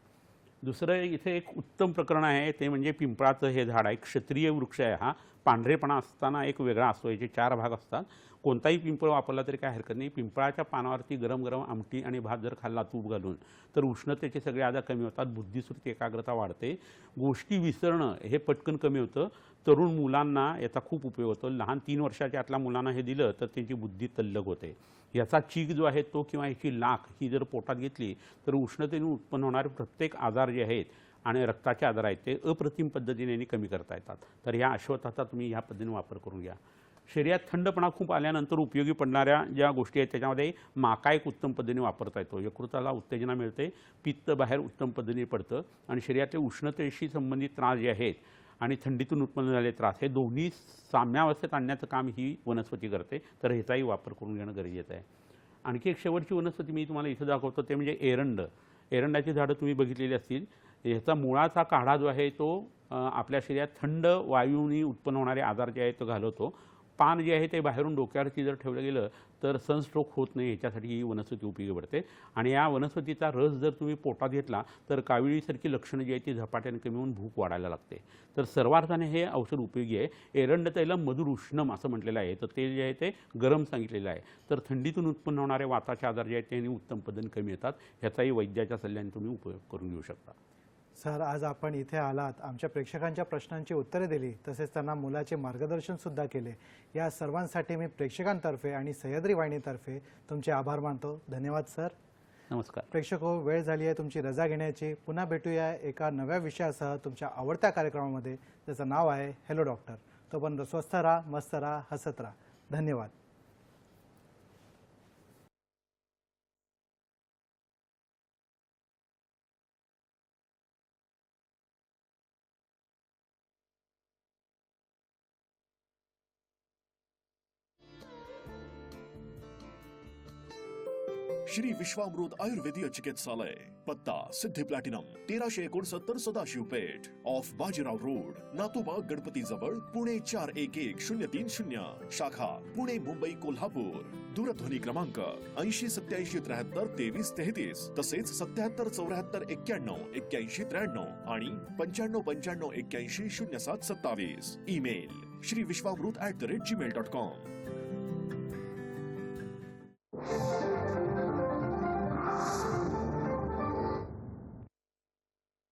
दुसरं इथे एक उत्तम प्रकरण आहे ते म्हणजे पिंपळाचं हे झाड आहे. क्षत्रिय वृक्ष आहे हा. पांढरेपणा असताना एक वेगळा असतो, याचे 4 भाग असतात. कोणताही पिंपळ वापरला तरी काय हरकत नाही. पिंपळाच्या पानावरती गरम गरम आमटी आणि भात जर खाल्ला तूप घालून तर उष्णतेचे सगळे आजार कमी होतात, बुद्धिस्मृती एकाग्रता वाढते, गोष्टी विसरणं हे पटकन कमी होतं. तरुण मुलांना याचा खूप उपयोग होतो. लहान 3 वर्षाच्या आतल्या मुलांना हे दिलं तर त्यांची बुद्धी तल्लग होते. याचा चीक जो आहे तो किंवा याची लाख ही जर पोटात घेतली तर उष्णतेने उत्पन्न होणारे प्रत्येक आजार जे आहेत आणि रक्ताचे आजार आहेत ते अप्रतिम पद्धतीने कमी करता येतात. तर ह्या अश्वत्थाचा तुम्ही ह्या पद्धतीने वापर करून घ्या. शरीरात थंडपणा खूप आल्यानंतर उपयोगी पडणाऱ्या ज्या गोष्टी आहेत त्याच्यामध्ये माका एक उत्तम पद्धतीने वापरता येतो. यकृताला उत्तेजना मिळते, पित्त बाहेर उत्तम पद्धतीने पडतं आणि शरीरातले उष्णतेशी संबंधित त्रास जे आहेत आणि थंडीतून उत्पन्न झालेले त्रास हे दोन्ही साम्यावस्थेत आणण्याचं काम ही वनस्पती करते. तर ह्याचाही वापर करून घेणं गरजेचं आहे. आणखी एक शेवटची वनस्पती मी तुम्हाला इथं दाखवतो ते म्हणजे एरंड. एरंडाची झाडं तुम्ही बघितलेली असतील. ह्याचा मुळाचा काढा जो आहे तो आपल्या शरीरात थंड वायूंनी उत्पन्न होणारे आजार जे आहेत तो घालवतो. पान जे आहे ते बाहेरून डोक्यावरती जर ठेवलं गेलं तर सनस्ट्रोक होत नाही, याच्यासाठी ही वनस्पती उपयोगी पडते. आणि या वनस्पतीचा रस जर तुम्ही पोटात घेतला तर काविळीसारखी लक्षणं जी आहेत ती झपाट्याने कमी होऊन भूक वाढायला लागते. तर सर्वार्थाने हे औषध उपयोगी आहे. एरंड तैलम मधुर उष्णम असं म्हटलेलं आहे. तर ते जे आहे ते गरम सांगितलेलं आहे. तर थंडीतून उत्पन्न होणारे वाताचे आजार जे आहेत ते उत्तम पद्धतीने कमी येतात. ह्याचाही वैद्याच्या सल्ल्याने तुम्ही उपयोग करून घेऊ शकता. सर, आज आपण इथे आलात, आमच्या प्रेक्षकांच्या प्रश्नांची उत्तरे दिली, तसेच त्यांना मुलाचे मार्गदर्शन सुद्धा केले. या सर्वांसाठी मी प्रेक्षकांतर्फे आणि सह्याद्री वाहिनीतर्फे तुमचे आभार मानतो. धन्यवाद सर. नमस्कार. प्रेक्षको, वेळ झाली आहे तुमची रजा घेण्याची. पुन्हा भेटूया एका नव्या विषयासह तुमच्या आवडत्या कार्यक्रमामध्ये, त्याचं नाव आहे हॅलो डॉक्टर. तोपर्यंत स्वस्थ राहा, मस्त राहा, हसत राहा. धन्यवाद. श्री विश्वामृत आयुर्वेदीय चिकित्सालय, पत्ता Siddhi platinum 1369 Sadashiv Peth, off Bajirao road, Natoba Ganpati जवळ, पुणे 411030. शाखा पुणे, मुंबई, कोल्हापूर. दूरध्वनी क्रमांक 8087732333, तसेच 7774919193 आणि 9595810727. ईमेल श्रीविश्वामृत@gmail.com.